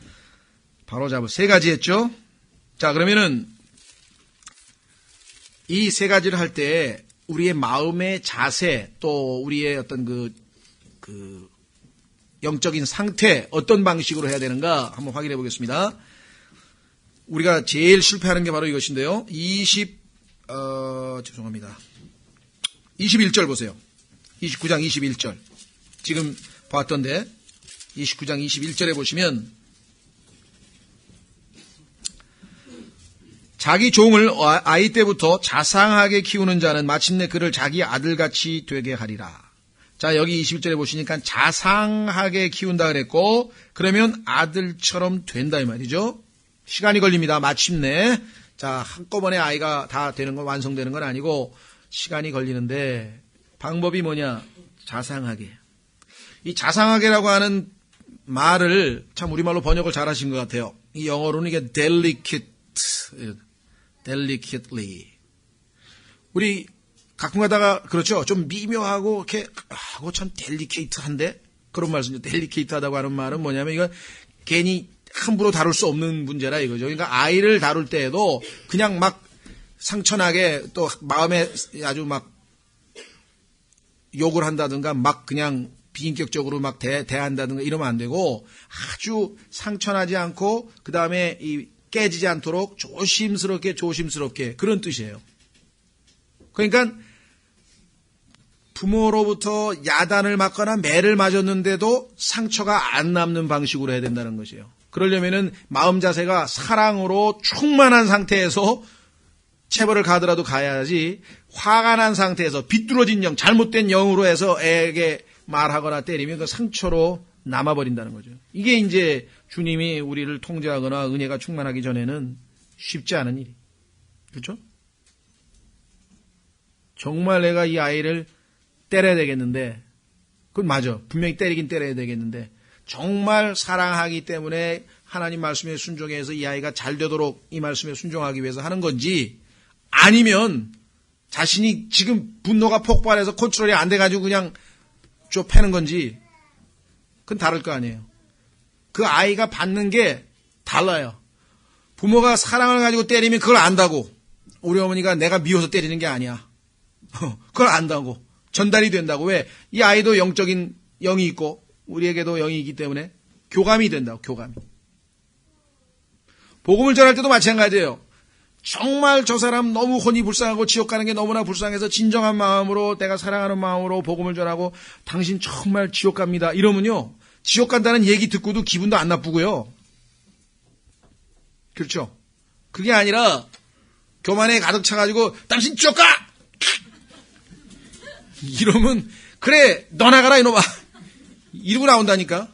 바로 잡을 3가지 했죠? 자, 그러면은 이 3가지를 할 때 우리의 마음의 자세, 또 우리의 어떤 그 영적인 상태, 어떤 방식으로 해야 되는가 한번 확인해 보겠습니다. 우리가 제일 실패하는 게 바로 이것인데요. 21절 보세요. 29장 21절. 지금 봤던데 29장 21절에 보시면 자기 종을 아이 때부터 자상하게 키우는 자는 마침내 그를 자기 아들같이 되게 하리라. 자, 여기 21절에 보시니까 자상하게 키운다 그랬고, 그러면 아들처럼 된다 이 말이죠. 시간이 걸립니다. 마침내. 자, 한꺼번에 아이가 다 되는 건, 완성되는 건 아니고 시간이 걸리는데, 방법이 뭐냐? 자상하게. 이 자상하게라고 하는 말을 참 우리말로 번역을 잘 하신 것 같아요. 이 영어로는 이게 delicately. 우리 가끔 가다가 그렇죠. 좀 미묘하고 이렇게 하고 참 델리케이트한데, 그런 말씀이죠. 델리케이트하다고 하는 말은 뭐냐면 이거 괜히 함부로 다룰 수 없는 문제라 이거죠. 그러니까 아이를 다룰 때에도 그냥 막 상처나게 또 마음에 아주 막 욕을 한다든가 막 그냥 비인격적으로 막 대한다든가 이러면 안 되고, 아주 상처나지 않고 그 다음에 이 깨지지 않도록 조심스럽게 그런 뜻이에요. 그러니까 부모로부터 야단을 맞거나 매를 맞았는데도 상처가 안 남는 방식으로 해야 된다는 것이에요. 그러려면은 마음 자세가 사랑으로 충만한 상태에서 체벌을 가더라도 가야지, 화가 난 상태에서 비뚤어진 영, 잘못된 영으로 해서 애에게 말하거나 때리면 그 상처로 남아버린다는 거죠. 이게 이제 주님이 우리를 통제하거나 은혜가 충만하기 전에는 쉽지 않은 일이. 그렇죠? 정말 내가 이 아이를 때려야 되겠는데, 그건 맞아. 분명히 때리긴 때려야 되겠는데, 정말 사랑하기 때문에 하나님 말씀에 순종해서 이 아이가 잘 되도록 이 말씀에 순종하기 위해서 하는 건지, 아니면 자신이 지금 분노가 폭발해서 컨트롤이 안 돼가지고 그냥 좁혀는 건지, 그건 다를 거 아니에요. 그 아이가 받는 게 달라요. 부모가 사랑을 가지고 때리면 그걸 안다고. 우리 어머니가 내가 미워서 때리는 게 아니야. 그걸 안다고. 전달이 된다고. 왜? 이 아이도 영적인 영이 있고 우리에게도 영이 있기 때문에 교감이 된다고. 교감이. 복음을 전할 때도 마찬가지예요. 정말 저 사람 너무 혼이 불쌍하고 지옥 가는 게 너무나 불쌍해서 진정한 마음으로 내가 사랑하는 마음으로 복음을 전하고 당신 정말 지옥 갑니다. 이러면요. 지옥 간다는 얘기 듣고도 기분도 안 나쁘고요. 그렇죠? 그게 아니라 교만에 가득 차가지고 당신 지옥 가! 이러면 그래 너 나가라 이놈아. 이러고 나온다니까.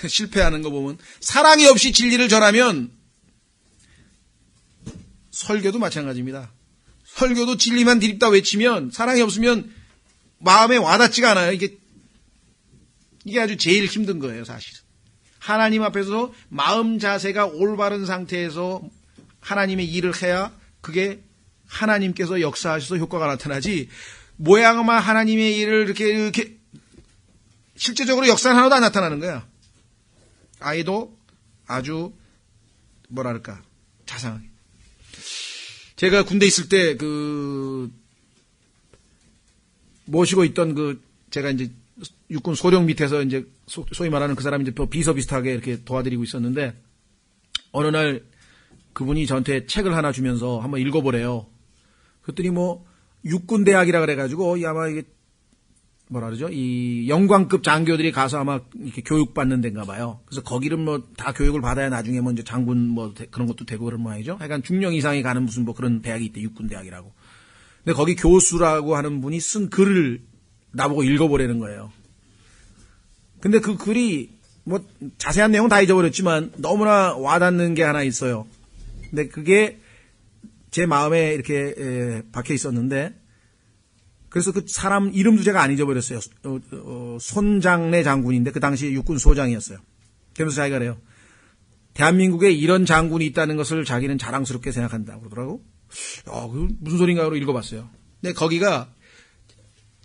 실패하는 거 보면. 사랑이 없이 진리를 전하면 설교도 마찬가지입니다. 설교도 진리만 디립다 외치면 사랑이 없으면 마음에 와닿지가 않아요. 이게 아주 제일 힘든 거예요, 사실은. 하나님 앞에서 마음 자세가 올바른 상태에서 하나님의 일을 해야 그게 하나님께서 역사하셔서 효과가 나타나지, 모양만 하나님의 일을 이렇게 실제적으로 역사는 하나도 안 나타나는 거야. 아이도 아주 뭐랄까 자상하게. 제가 군대 있을 때 모시고 있던 제가 이제 육군 소령 밑에서 이제 소위 말하는 그 사람이 이제 비서 비슷하게 이렇게 도와드리고 있었는데, 어느 날 그분이 저한테 책을 하나 주면서 한번 읽어보래요. 그랬더니 육군 대학이라 그래가지고 아마 이게 뭐라 그러죠? 이 영광급 장교들이 가서 아마 이렇게 교육받는 데인가 봐요. 그래서 거기를 다 교육을 받아야 나중에 이제 장군 그런 것도 되고 그런 모양이죠. 하여간 중령 이상이 가는 무슨 그런 대학이 있대, 육군 대학이라고. 근데 거기 교수라고 하는 분이 쓴 글을 나보고 읽어보라는 거예요. 근데 그 글이 자세한 내용은 다 잊어버렸지만 너무나 와닿는 게 하나 있어요. 근데 그게 제 마음에 이렇게 박혀 있었는데, 그래서 그 사람 이름도 제가 안 잊어버렸어요. 손장래 장군인데 그 당시 육군 소장이었어요. 그러면서 자기가 그래요. 대한민국에 이런 장군이 있다는 것을 자기는 자랑스럽게 생각한다고 그러더라고. 그 무슨 소린가 하고 읽어봤어요. 근데 거기가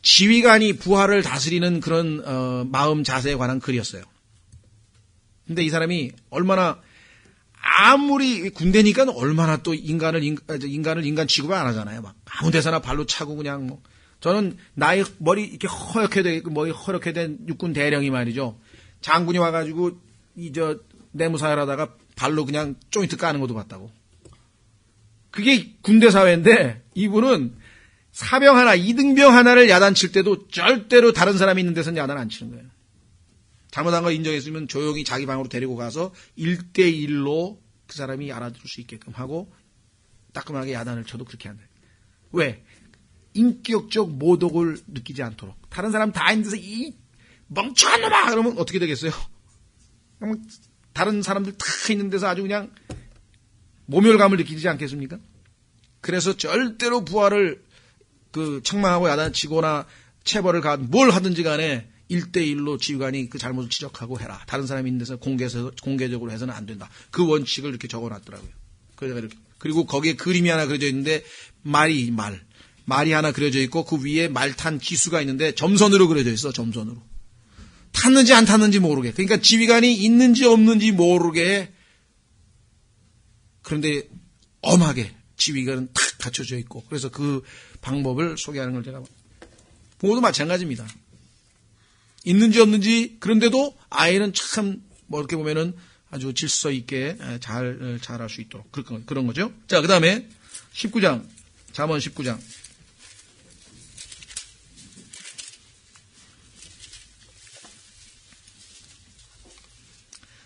지휘관이 부하를 다스리는 그런 마음 자세에 관한 글이었어요. 근데 이 사람이 얼마나, 아무리 군대니까 얼마나 또 인간을 인간 취급을 안 하잖아요. 막 아무 데서나 발로 차고 그냥 저는 나이 머리 이렇게 허옇게 된 육군 대령이 말이죠. 장군이 와가지고 내무사열하다가 발로 그냥 조인트 까는 것도 봤다고. 그게 군대 사회인데 이분은 사병 하나, 이등병 하나를 야단칠 때도 절대로 다른 사람이 있는 데서는 야단 안 치는 거예요. 잘못한 거 인정했으면 조용히 자기 방으로 데리고 가서 1대1로 그 사람이 알아들을 수 있게끔 하고 따끔하게 야단을 쳐도 그렇게 한다. 왜? 인격적 모독을 느끼지 않도록. 다른 사람 다 있는 데서 이 멍청한 놈아! 그러면 어떻게 되겠어요? 다른 사람들 다 있는 데서 아주 그냥 모멸감을 느끼지 않겠습니까? 그래서 절대로 부하를 책망하고 야단치거나 체벌을 뭘 하든지 간에 1대1로 지휘관이 그 잘못을 지적하고 해라. 다른 사람이 있는 데서 공개적으로 해서는 안 된다. 그 원칙을 이렇게 적어놨더라고요. 그리고 거기에 그림이 하나 그려져 있는데 말이 하나 그려져 있고 그 위에 말 탄 기수가 있는데 점선으로 그려져 있어. 점선으로. 탔는지 안 탔는지 모르게. 그러니까 지휘관이 있는지 없는지 모르게. 그런데 엄하게 지휘관은 탁 갖춰져 있고. 그래서 그 방법을 소개하는 걸 제가 모두 마찬가지입니다. 있는지 없는지, 그런데도 아이는 참 이렇게 보면은 아주 질서 있게 잘할 수 있도록 그런 거죠. 자, 그 다음에 19장, 잠언 19장.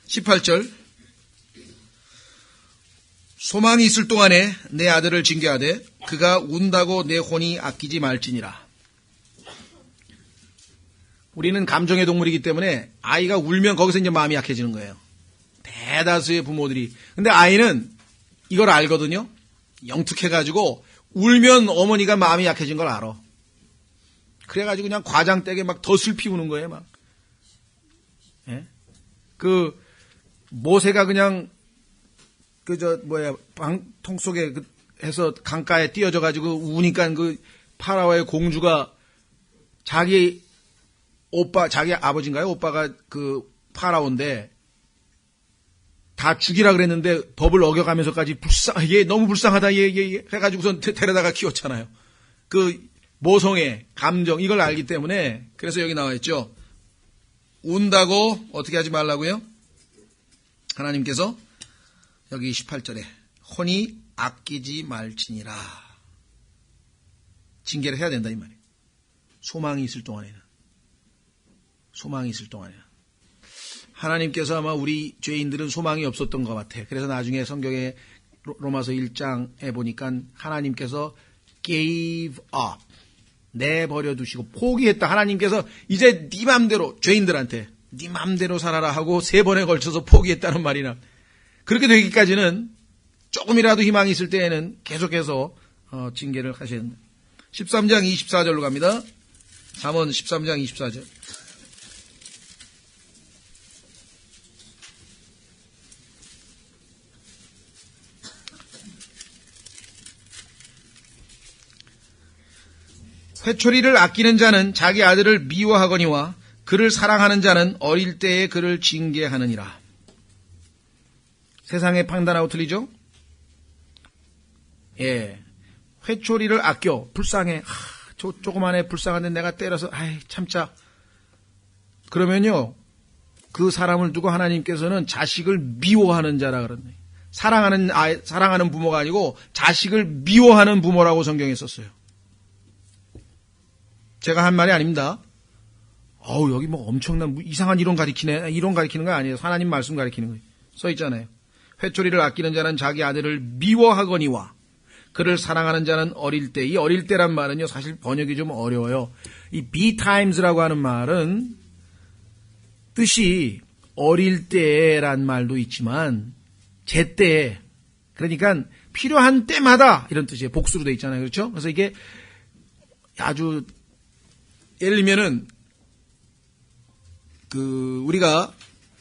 18절. 소망이 있을 동안에 내 아들을 징계하되 그가 운다고 내 혼이 아끼지 말지니라. 우리는 감정의 동물이기 때문에 아이가 울면 거기서 이제 마음이 약해지는 거예요. 대다수의 부모들이. 근데 아이는 이걸 알거든요. 영특해가지고 울면 어머니가 마음이 약해진 걸 알아. 그래가지고 그냥 과장되게 막 더 슬피 우는 거예요, 막. 예? 모세가 그냥 방통 속에 해서 강가에 띄어져가지고 우니까 파라오의 공주가 자기 아버지인가요? 오빠가 파라오인데 다 죽이라 그랬는데 법을 어겨가면서까지 얘 너무 불쌍하다, 얘 해가지고선 데려다가 키웠잖아요. 모성의 감정, 이걸 알기 때문에. 그래서 여기 나와 있죠. 운다고 어떻게 하지 말라고요? 하나님께서 여기 18절에 혼이 아끼지 말지니라. 징계를 해야 된다 이 말이에요. 소망이 있을 동안에는. 소망이 있을 동안에는. 하나님께서 아마 우리 죄인들은 소망이 없었던 것 같아. 그래서 나중에 성경에 로마서 1장에 보니까 하나님께서 gave up, 내버려 두시고 포기했다. 하나님께서 이제 네 맘대로 죄인들한테 네 맘대로 살아라 하고 3번에 걸쳐서 포기했다는 말이나 그렇게 되기까지는 조금이라도 희망이 있을 때에는 계속해서 징계를 하셔야 된다. 13장 24절로 갑니다. 잠언 13장 24절. 회초리를 아끼는 자는 자기 아들을 미워하거니와 그를 사랑하는 자는 어릴 때에 그를 징계하느니라. 세상에 판단하고 틀리죠? 예. 회초리를 아껴. 불쌍해. 조그만 애 불쌍한데 내가 때려서 참자. 그러면요. 그 사람을 두고 하나님께서는 자식을 미워하는 자라 그러네. 사랑하는 부모가 아니고 자식을 미워하는 부모라고 성경에 썼어요. 제가 한 말이 아닙니다. 여기 뭐 엄청난 이상한 이론 가리키네. 이론 가리키는 거 아니에요. 하나님 말씀 가리키는 거예요. 써 있잖아요. 회초리를 아끼는 자는 자기 아들을 미워하거니와 그를 사랑하는 자는 어릴 때. 이 어릴 때란 말은요. 사실 번역이 좀 어려워요. 이 betimes라고 하는 말은 뜻이 어릴 때란 말도 있지만 제때. 그러니까 필요한 때마다 이런 뜻이에요. 복수로 돼 있잖아요. 그렇죠? 그래서 이게 아주 예를 들면은 우리가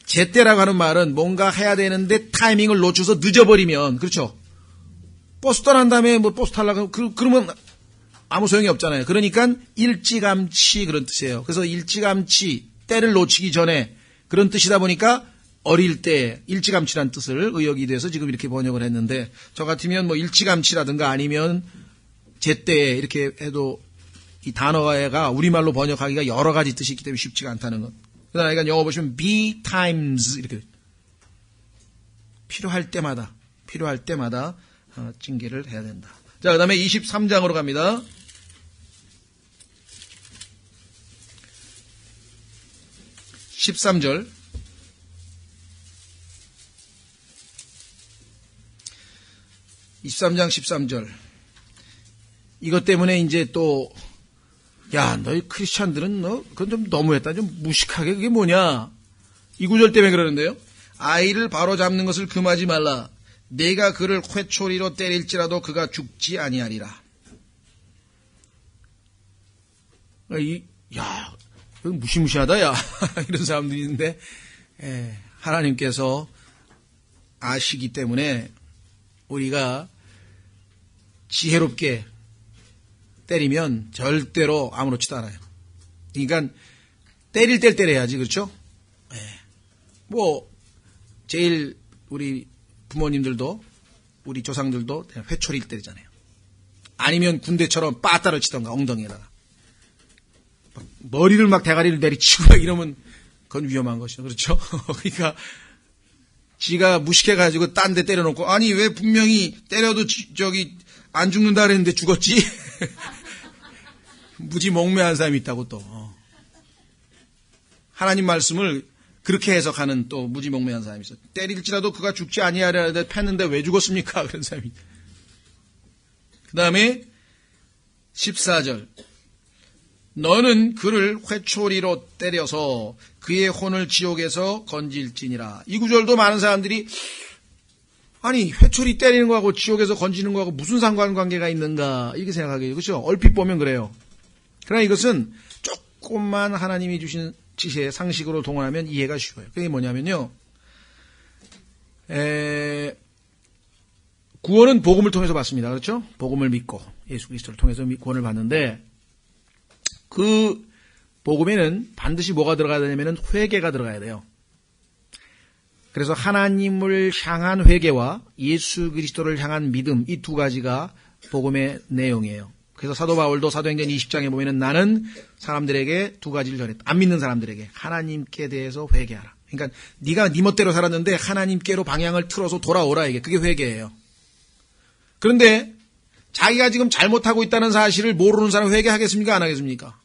제때라고 하는 말은 뭔가 해야 되는데 타이밍을 놓쳐서 늦어버리면 그렇죠. 버스 떠난 다음에 뭐 버스 타려고 그러면 아무 소용이 없잖아요. 그러니까 일찌감치 그런 뜻이에요. 그래서 일찌감치 때를 놓치기 전에 그런 뜻이다 보니까 어릴 때 일찌감치란 뜻을 의역이 돼서 지금 이렇게 번역을 했는데 저 같으면 뭐 일찌감치라든가 아니면 제때 이렇게 해도 이 단어가 우리말로 번역하기가 여러 가지 뜻이 있기 때문에 쉽지가 않다는 것. 그러니까 영어 보시면 betimes 이렇게 필요할 때마다 징계를 해야 된다. 자, 그다음에 23장으로 갑니다. (13절) (23장) (13절) 이것 때문에 이제 또 너희 크리스찬들은 그건 좀 너무했다. 좀 무식하게 그게 뭐냐. 이 구절 때문에 그러는데요. 아이를 바로 잡는 것을 금하지 말라. 내가 그를 회초리로 때릴지라도 그가 죽지 아니하리라. 이거 무시무시하다, 야. 이런 사람들이 있는데, 하나님께서 아시기 때문에 우리가 지혜롭게 때리면 절대로 아무렇지도 않아요. 그러니까 때릴 때 때려야지, 그렇죠? 제일 우리 부모님들도 우리 조상들도 회초리를 때리잖아요. 아니면 군대처럼 빠따를 치던가 엉덩이에다가 머리를 막 대가리를 내리치고 이러면 그건 위험한 것이죠, 그렇죠? 그러니까 지가 무식해가지고 딴 데 때려놓고 아니 왜 분명히 때려도 안 죽는다 그랬는데 죽었지? 무지몽매한 사람이 있다고 또. 하나님 말씀을 그렇게 해석하는 또 무지몽매한 사람이 있어요. 때릴지라도 그가 죽지 아니하리라 팼는데 왜 죽었습니까? 그런 사람이. 그 다음에 14절. 너는 그를 회초리로 때려서 그의 혼을 지옥에서 건질지니라. 이 구절도 많은 사람들이 아니 회초리 때리는 거하고 지옥에서 건지는 거하고 무슨 상관관계가 있는가 이렇게 생각하게 그렇죠? 얼핏 보면 그래요. 그러나 이것은 조금만 하나님이 주신 지혜 상식으로 동원하면 이해가 쉬워요. 그게 뭐냐면요. 구원은 복음을 통해서 받습니다. 그렇죠? 복음을 믿고 예수 그리스도를 통해서 구원을 받는데 그 복음에는 반드시 뭐가 들어가야 되냐면 회개가 들어가야 돼요. 그래서 하나님을 향한 회개와 예수 그리스도를 향한 믿음 이 두 가지가 복음의 내용이에요. 그래서 사도 바울도 사도행전 20장에 보면은 나는 사람들에게 두 가지를 전했다. 안 믿는 사람들에게 하나님께 대해서 회개하라. 그러니까 네가 네 멋대로 살았는데 하나님께로 방향을 틀어서 돌아오라 이게 그게 회개예요. 그런데 자기가 지금 잘못하고 있다는 사실을 모르는 사람 회개하겠습니까? 안 하겠습니까?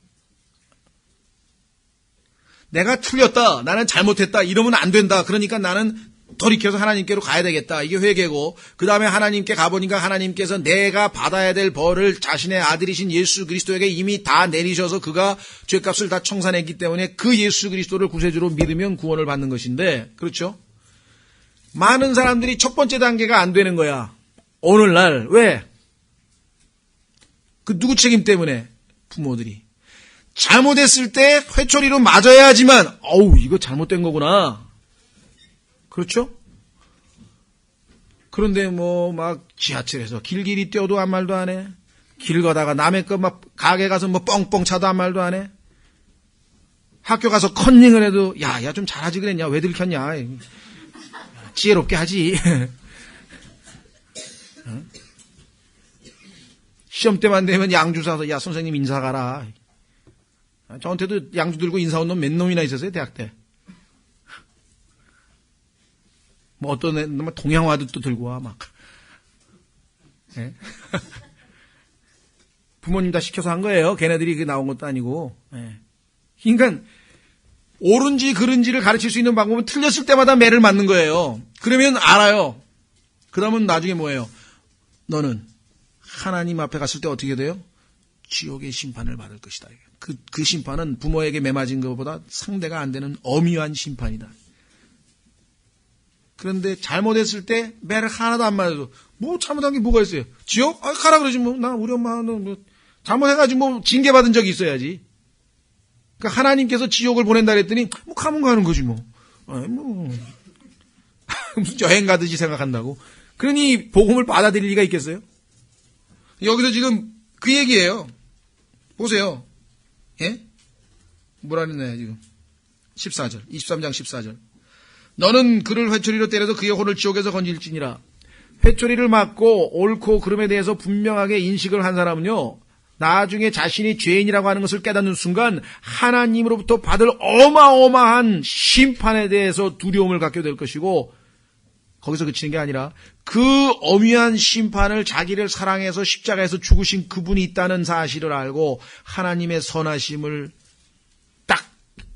내가 틀렸다, 나는 잘못했다, 이러면 안 된다. 그러니까 나는 돌이켜서 하나님께로 가야 되겠다. 이게 회개고, 그 다음에 하나님께 가보니까 하나님께서 내가 받아야 될 벌을 자신의 아들이신 예수 그리스도에게 이미 다 내리셔서 그가 죄값을 다 청산했기 때문에 그 예수 그리스도를 구세주로 믿으면 구원을 받는 것인데, 그렇죠? 많은 사람들이 첫 번째 단계가 안 되는 거야. 오늘날. 왜? 그 누구 책임 때문에? 부모들이. 잘못했을 때 회초리로 맞아야 하지만, 어우, 이거 잘못된 거구나. 그렇죠? 그런데 막 지하철에서 길길이 뛰어도 아무 말도 안 해. 길 가다가 남의 거 막 가게 가서 뻥뻥 차도 아무 말도 안 해. 학교 가서 컨닝을 해도, 야, 좀 잘하지 그랬냐? 왜 들켰냐? 지혜롭게 하지. 시험 때만 되면 양주 사서, 야, 선생님 인사 가라. 저한테도 양주 들고 인사 온 놈 몇 놈이나 있었어요, 대학 때. 어떤 애, 동양화도 또 들고 와, 막. 네? 부모님 다 시켜서 한 거예요. 걔네들이 나온 것도 아니고. 네. 그러니까, 옳은지 그른지를 가르칠 수 있는 방법은 틀렸을 때마다 매를 맞는 거예요. 그러면 알아요. 그 다음은 나중에 뭐예요? 너는 하나님 앞에 갔을 때 어떻게 돼요? 지옥의 심판을 받을 것이다. 그 심판은 부모에게 매 맞은 것보다 상대가 안 되는 엄위한 심판이다. 그런데 잘못했을 때 매를 하나도 안 맞아도 잘못한 게 뭐가 있어요? 지옥? 가라 그러지 나 우리 엄마는 잘못해가지고 징계받은 적이 있어야지. 그러니까 하나님께서 지옥을 보낸다 그랬더니 가면 가는 거지 무슨 여행 가듯이 생각한다고. 그러니 복음을 받아들일 리가 있겠어요? 여기서 지금 그 얘기예요. 보세요. 예? 뭐라 그랬나요 지금? 14절 23장 14절. 너는 그를 회초리로 때려도 그의 혼을 지옥에서 건질지니라. 회초리를 맞고 옳고 그름에 대해서 분명하게 인식을 한 사람은요, 나중에 자신이 죄인이라고 하는 것을 깨닫는 순간 하나님으로부터 받을 어마어마한 심판에 대해서 두려움을 갖게 될 것이고, 거기서 그치는 게 아니라 그 엄위한 심판을 자기를 사랑해서 십자가에서 죽으신 그분이 있다는 사실을 알고 하나님의 선하심을 딱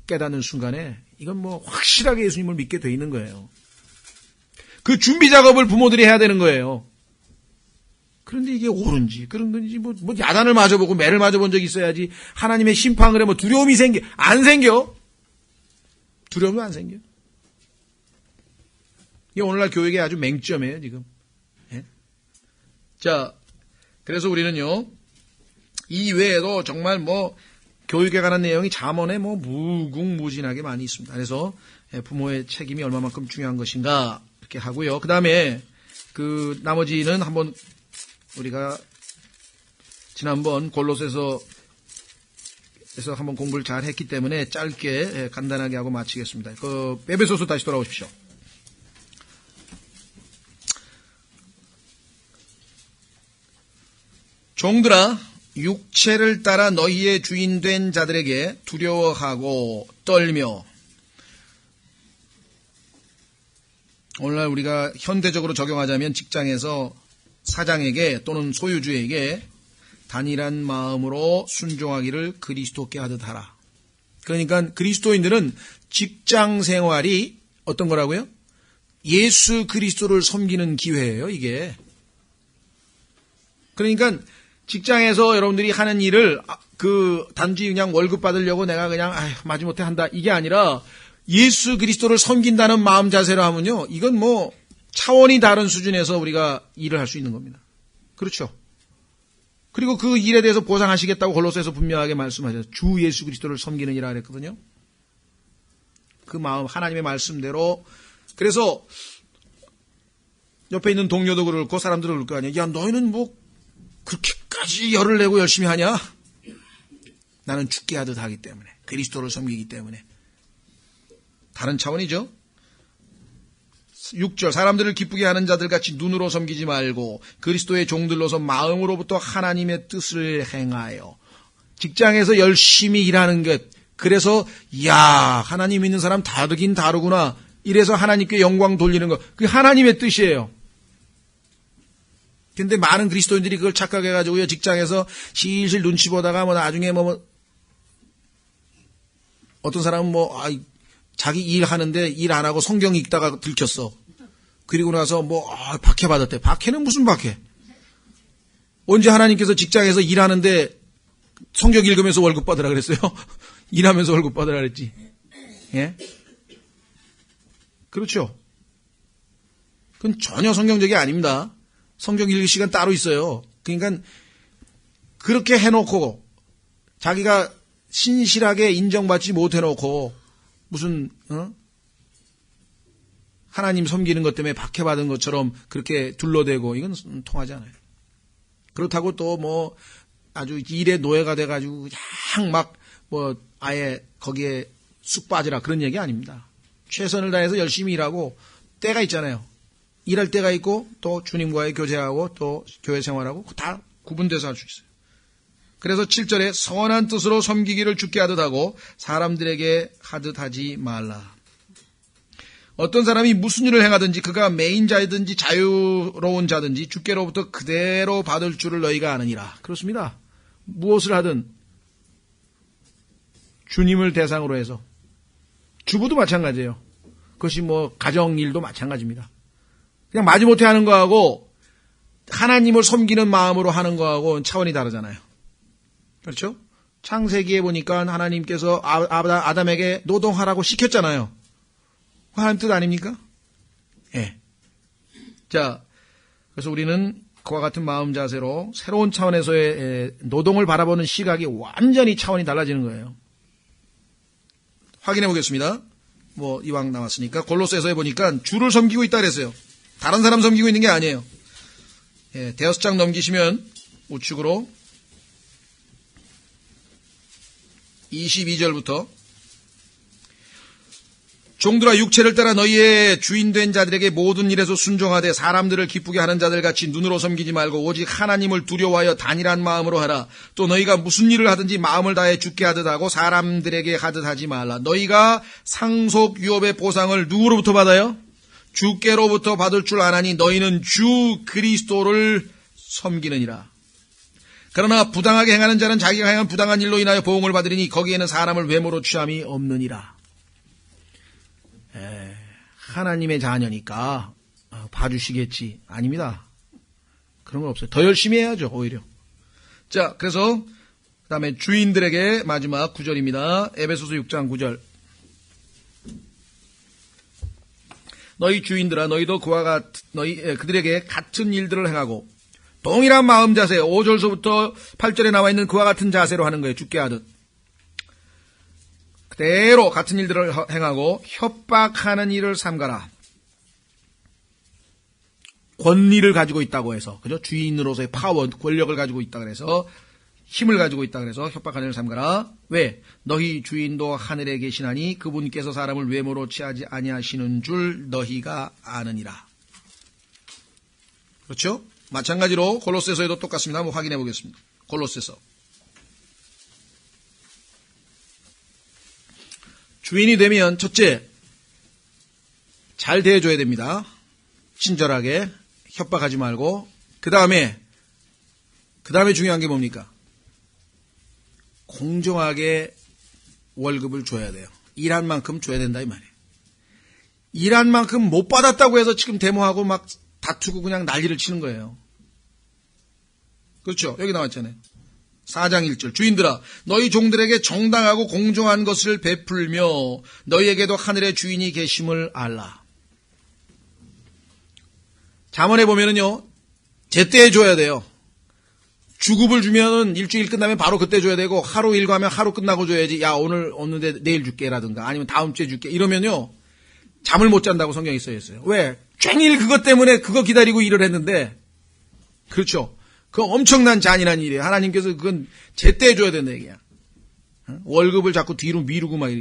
깨닫는 순간에 이건 확실하게 예수님을 믿게 돼 있는 거예요. 그 준비 작업을 부모들이 해야 되는 거예요. 그런데 이게 옳은지 그런 건지 야단을 맞아보고 매를 맞아본 적이 있어야지 하나님의 심판을 해 두려움이 안 생겨. 두려움도 안 생겨. 이게 오늘날 교육의 아주 맹점이에요, 지금. 예? 자, 그래서 우리는요, 이 외에도 정말 교육에 관한 내용이 잠언에 무궁무진하게 많이 있습니다. 그래서 부모의 책임이 얼마만큼 중요한 것인가, 이렇게 하고요. 그 다음에 나머지는 한번 우리가 지난번 골로새서 한번 공부를 잘 했기 때문에 짧게 간단하게 하고 마치겠습니다. 에베소서 다시 돌아오십시오. 종들아, 육체를 따라 너희의 주인 된 자들에게 두려워하고 떨며. 오늘날 우리가 현대적으로 적용하자면 직장에서 사장에게 또는 소유주에게 단일한 마음으로 순종하기를 그리스도께 하듯 하라. 그러니까 그리스도인들은 직장 생활이 어떤 거라고요? 예수 그리스도를 섬기는 기회예요, 이게. 그러니까 직장에서 여러분들이 하는 일을 단지 그냥 월급 받으려고 내가 그냥 마지못해 한다, 이게 아니라 예수 그리스도를 섬긴다는 마음 자세로 하면요, 이건 차원이 다른 수준에서 우리가 일을 할 수 있는 겁니다. 그렇죠? 그리고 그 일에 대해서 보상하시겠다고 골로새서 분명하게 말씀하셨어요. 주 예수 그리스도를 섬기는 이라 그랬거든요. 그 마음, 하나님의 말씀대로. 그래서 옆에 있는 동료도 그렇고 사람들도 그럴 거 아니에요. 야, 너희는 그렇게까지 열을 내고 열심히 하냐? 나는 죽게 하듯 하기 때문에, 그리스도를 섬기기 때문에. 다른 차원이죠. 6절, 사람들을 기쁘게 하는 자들같이 눈으로 섬기지 말고 그리스도의 종들로서 마음으로부터 하나님의 뜻을 행하여. 직장에서 열심히 일하는 것, 그래서 하나님 있는 사람 다르긴 다르구나, 이래서 하나님께 영광 돌리는 것, 그게 하나님의 뜻이에요. 근데 많은 그리스도인들이 그걸 착각해가지고요, 직장에서 실실 눈치 보다가 나중에 어떤 사람은 자기 일하는데 일 안 하고 성경 읽다가 들켰어. 그리고 나서 박해 받았대. 박해는 무슨 박해? 언제 하나님께서 직장에서 일하는데 성경 읽으면서 월급 받으라 그랬어요? 일하면서 월급 받으라 그랬지. 예? 그렇죠. 그건 전혀 성경적이 아닙니다. 성경 읽을 시간 따로 있어요. 그러니까 그렇게 해놓고 자기가 신실하게 인정받지 못해놓고 무슨 하나님 섬기는 것 때문에 박해받은 것처럼 그렇게 둘러대고 이건 통하지 않아요. 그렇다고 또 아주 일의 노예가 돼가지고 그냥 아예 거기에 쑥 빠지라 그런 얘기 아닙니다. 최선을 다해서 열심히 일하고 때가 있잖아요. 일할 때가 있고 또 주님과의 교제하고 또 교회 생활하고 다 구분돼서 할 수 있어요. 그래서 7절에 선한 뜻으로 섬기기를 주께 하듯 하고 사람들에게 하듯 하지 말라. 어떤 사람이 무슨 일을 행하든지 그가 매인자이든지 자유로운 자든지 주께로부터 그대로 받을 줄을 너희가 아느니라. 그렇습니다. 무엇을 하든 주님을 대상으로 해서 주부도 마찬가지예요. 그것이 가정일도 마찬가지입니다. 그냥 마지못해 하는 거하고 하나님을 섬기는 마음으로 하는 거하고 차원이 다르잖아요. 그렇죠? 창세기에 보니까 하나님께서 아담에게 노동하라고 시켰잖아요. 하나님 뜻 아닙니까? 예. 자, 그래서 우리는 그와 같은 마음 자세로 새로운 차원에서의 노동을 바라보는 시각이 완전히 차원이 달라지는 거예요. 확인해 보겠습니다. 이왕 나왔으니까 골로새서에 보니까 주를 섬기고 있다 그랬어요. 다른 사람 섬기고 있는 게 아니에요. 예, 대여섯 장 넘기시면 우측으로 22절부터 종들아 육체를 따라 너희의 주인된 자들에게 모든 일에서 순종하되 사람들을 기쁘게 하는 자들 같이 눈으로 섬기지 말고 오직 하나님을 두려워하여 단일한 마음으로 하라. 또 너희가 무슨 일을 하든지 마음을 다해 주께 하듯 하고 사람들에게 하듯 하지 말라. 너희가 상속 유업의 보상을 누구로부터 받아요? 주께로부터 받을 줄 아나니 너희는 주 그리스도를 섬기느니라. 그러나 부당하게 행하는 자는 자기가 행한 부당한 일로 인하여 보응을 받으리니 거기에는 사람을 외모로 취함이 없느니라. 하나님의 자녀니까 봐주시겠지. 아닙니다. 그런 건 없어요. 더 열심히 해야죠. 오히려. 자, 그래서 그 다음에 주인들에게 마지막 9절입니다. 에베소서 6장 9절. 너희 주인들아 너희도 그들에게 같은 일들을 행하고 동일한 마음 자세 5절서부터 8절에 나와 있는 그와 같은 자세로 하는 거예요. 주께 하듯. 그대로 같은 일들을 행하고 협박하는 일을 삼가라. 권리를 가지고 있다고 해서, 그죠? 주인으로서의 파워, 권력을 가지고 있다 그래서, 힘을 가지고 있다 그래서 협박하는 일을 삼가라. 왜? 너희 주인도 하늘에 계시나니 그분께서 사람을 외모로 취하지 아니하시는 줄 너희가 아느니라. 그렇죠? 마찬가지로 골로새서에도 똑같습니다. 한번 확인해 보겠습니다. 골로새서. 주인이 되면 첫째, 잘 대해줘야 됩니다. 친절하게 협박하지 말고 그 다음에 중요한 게 뭡니까? 공정하게 월급을 줘야 돼요. 일한 만큼 줘야 된다 이 말이에요. 일한 만큼 못 받았다고 해서 지금 데모하고 막 다투고 그냥 난리를 치는 거예요. 그렇죠? 여기 나왔잖아요. 4장 1절 주인들아 너희 종들에게 정당하고 공정한 것을 베풀며 너희에게도 하늘의 주인이 계심을 알라. 잠언에 보면은요 제때에 줘야 돼요. 주급을 주면은 일주일 끝나면 바로 그때 줘야 되고 하루 일과면 하루 끝나고 줘야지. 야 오늘 없는데 내일 줄게라든가 아니면 다음 주에 줄게 이러면요 잠을 못 잔다고 성경에 써 있어요. 왜? 종일 그것 때문에 그거 기다리고 일을 했는데 그렇죠. 그건 엄청난 잔인한 일이에요. 하나님께서 그건 제때 줘야 된다 얘기야. 월급을 자꾸 뒤로 미루고 막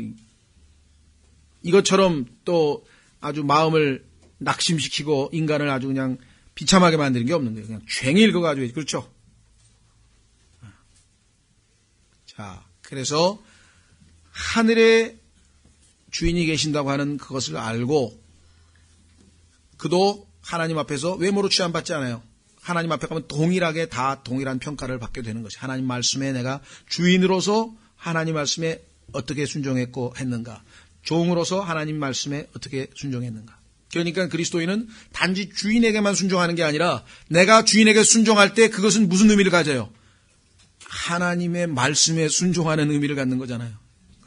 이것처럼 또 아주 마음을 낙심시키고 인간을 아주 그냥 비참하게 만드는 게 없는 거예요. 그냥 쟁일 그거 가지고 그렇죠. 자, 그래서 하늘에 주인이 계신다고 하는 그것을 알고 그도 하나님 앞에서 외모로 취함받지 않아요. 하나님 앞에 가면 동일하게 다 동일한 평가를 받게 되는 것이 하나님 말씀에 내가 주인으로서 하나님 말씀에 어떻게 순종했고 했는가, 종으로서 하나님 말씀에 어떻게 순종했는가. 그러니까 그리스도인은 단지 주인에게만 순종하는 게 아니라 내가 주인에게 순종할 때 그것은 무슨 의미를 가져요? 하나님의 말씀에 순종하는 의미를 갖는 거잖아요.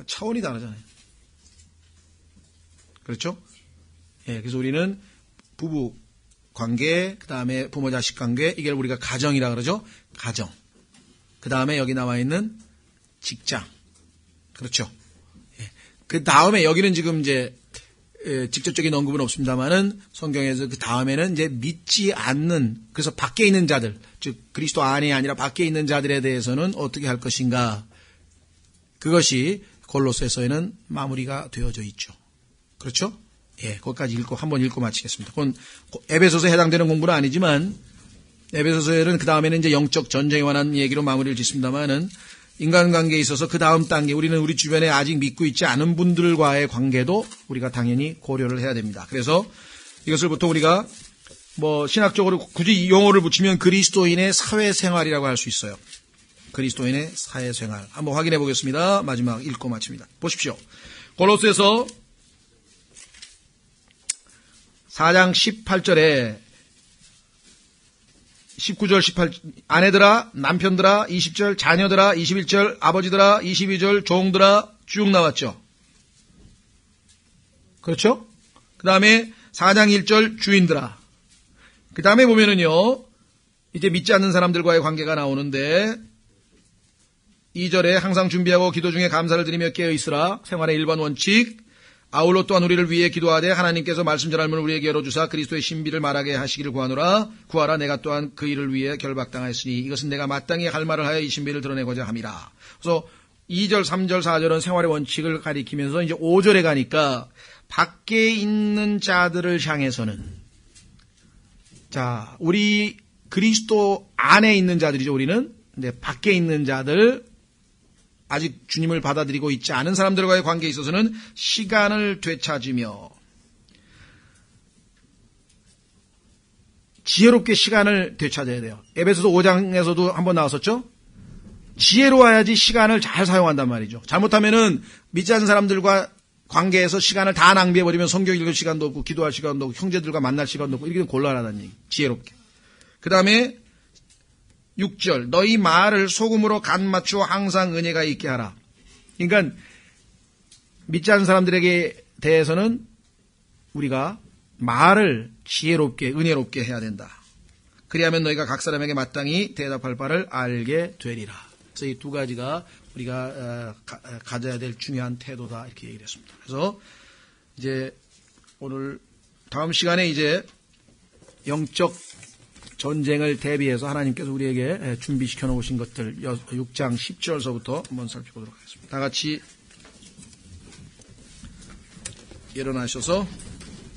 차원이 다르잖아요. 그렇죠? 예, 그래서 우리는 부부 관계, 그 다음에 부모 자식 관계, 이걸 우리가 가정이라 그러죠. 가정. 그 다음에 여기 나와 있는 직장. 그렇죠. 예. 그 다음에 여기는 지금 이제 직접적인 언급은 없습니다만은 성경에서 그 다음에는 이제 믿지 않는, 그래서 밖에 있는 자들, 즉 그리스도 안이 아니라 밖에 있는 자들에 대해서는 어떻게 할 것인가. 그것이 골로새서에는 마무리가 되어져 있죠. 그렇죠? 예, 거기까지 한번 읽고 마치겠습니다. 그건 에베소서에 해당되는 공부는 아니지만 에베소서에는 그 다음에는 이제 영적 전쟁에 관한 얘기로 마무리를 짓습니다만은 인간관계에 있어서 그 다음 단계, 우리는 우리 주변에 아직 믿고 있지 않은 분들과의 관계도 우리가 당연히 고려를 해야 됩니다. 그래서 이것을 보통 우리가 신학적으로 굳이 용어를 붙이면 그리스도인의 사회생활이라고 할 수 있어요. 그리스도인의 사회생활. 한번 확인해 보겠습니다. 마지막 읽고 마칩니다. 보십시오. 골로새서 4장 18절에 19절 18 아내들아 남편들아 20절 자녀들아 21절 아버지들아 22절 종들아 쭉 나왔죠. 그렇죠? 그 다음에 4장 1절 주인들아. 그 다음에 보면은요, 이제 믿지 않는 사람들과의 관계가 나오는데 2절에 항상 준비하고 기도 중에 감사를 드리며 깨어있으라. 생활의 일반 원칙. 아울러 또한 우리를 위해 기도하되 하나님께서 말씀 전할문을 우리에게 열어주사 그리스도의 신비를 말하게 하시기를 구하라. 내가 또한 그 일을 위해 결박당하였으니 이것은 내가 마땅히 할 말을 하여 이 신비를 드러내고자 함이라. 그래서 2절, 3절, 4절은 생활의 원칙을 가리키면서 이제 5절에 가니까 밖에 있는 자들을 향해서는, 자, 우리 그리스도 안에 있는 자들이죠. 우리는. 근데 밖에 있는 자들, 아직 주님을 받아들이고 있지 않은 사람들과의 관계에 있어서는 시간을 되찾으며 지혜롭게 시간을 되찾아야 돼요. 에베소서 5장에서도 한번 나왔었죠. 지혜로워야지 시간을 잘 사용한단 말이죠. 잘못하면은 믿지 않는 사람들과 관계에서 시간을 다 낭비해버리면 성경 읽을 시간도 없고 기도할 시간도 없고 형제들과 만날 시간도 없고 이렇게 곤란하다는 얘기. 지혜롭게. 그 다음에 6절 너희 말을 소금으로 간 맞추어 항상 은혜가 있게 하라. 그러니까 믿지 않는 사람들에게 대해서는 우리가 말을 지혜롭게 은혜롭게 해야 된다. 그리하면 너희가 각 사람에게 마땅히 대답할 바를 알게 되리라. 그래서 이 두 가지가 우리가 가져야 될 중요한 태도다, 이렇게 얘기를 했습니다. 그래서 이제 오늘 다음 시간에 이제 영적 전쟁을 대비해서 하나님께서 우리에게 준비시켜 놓으신 것들 6장 10절서부터 한번 살펴보도록 하겠습니다. 다 같이 일어나셔서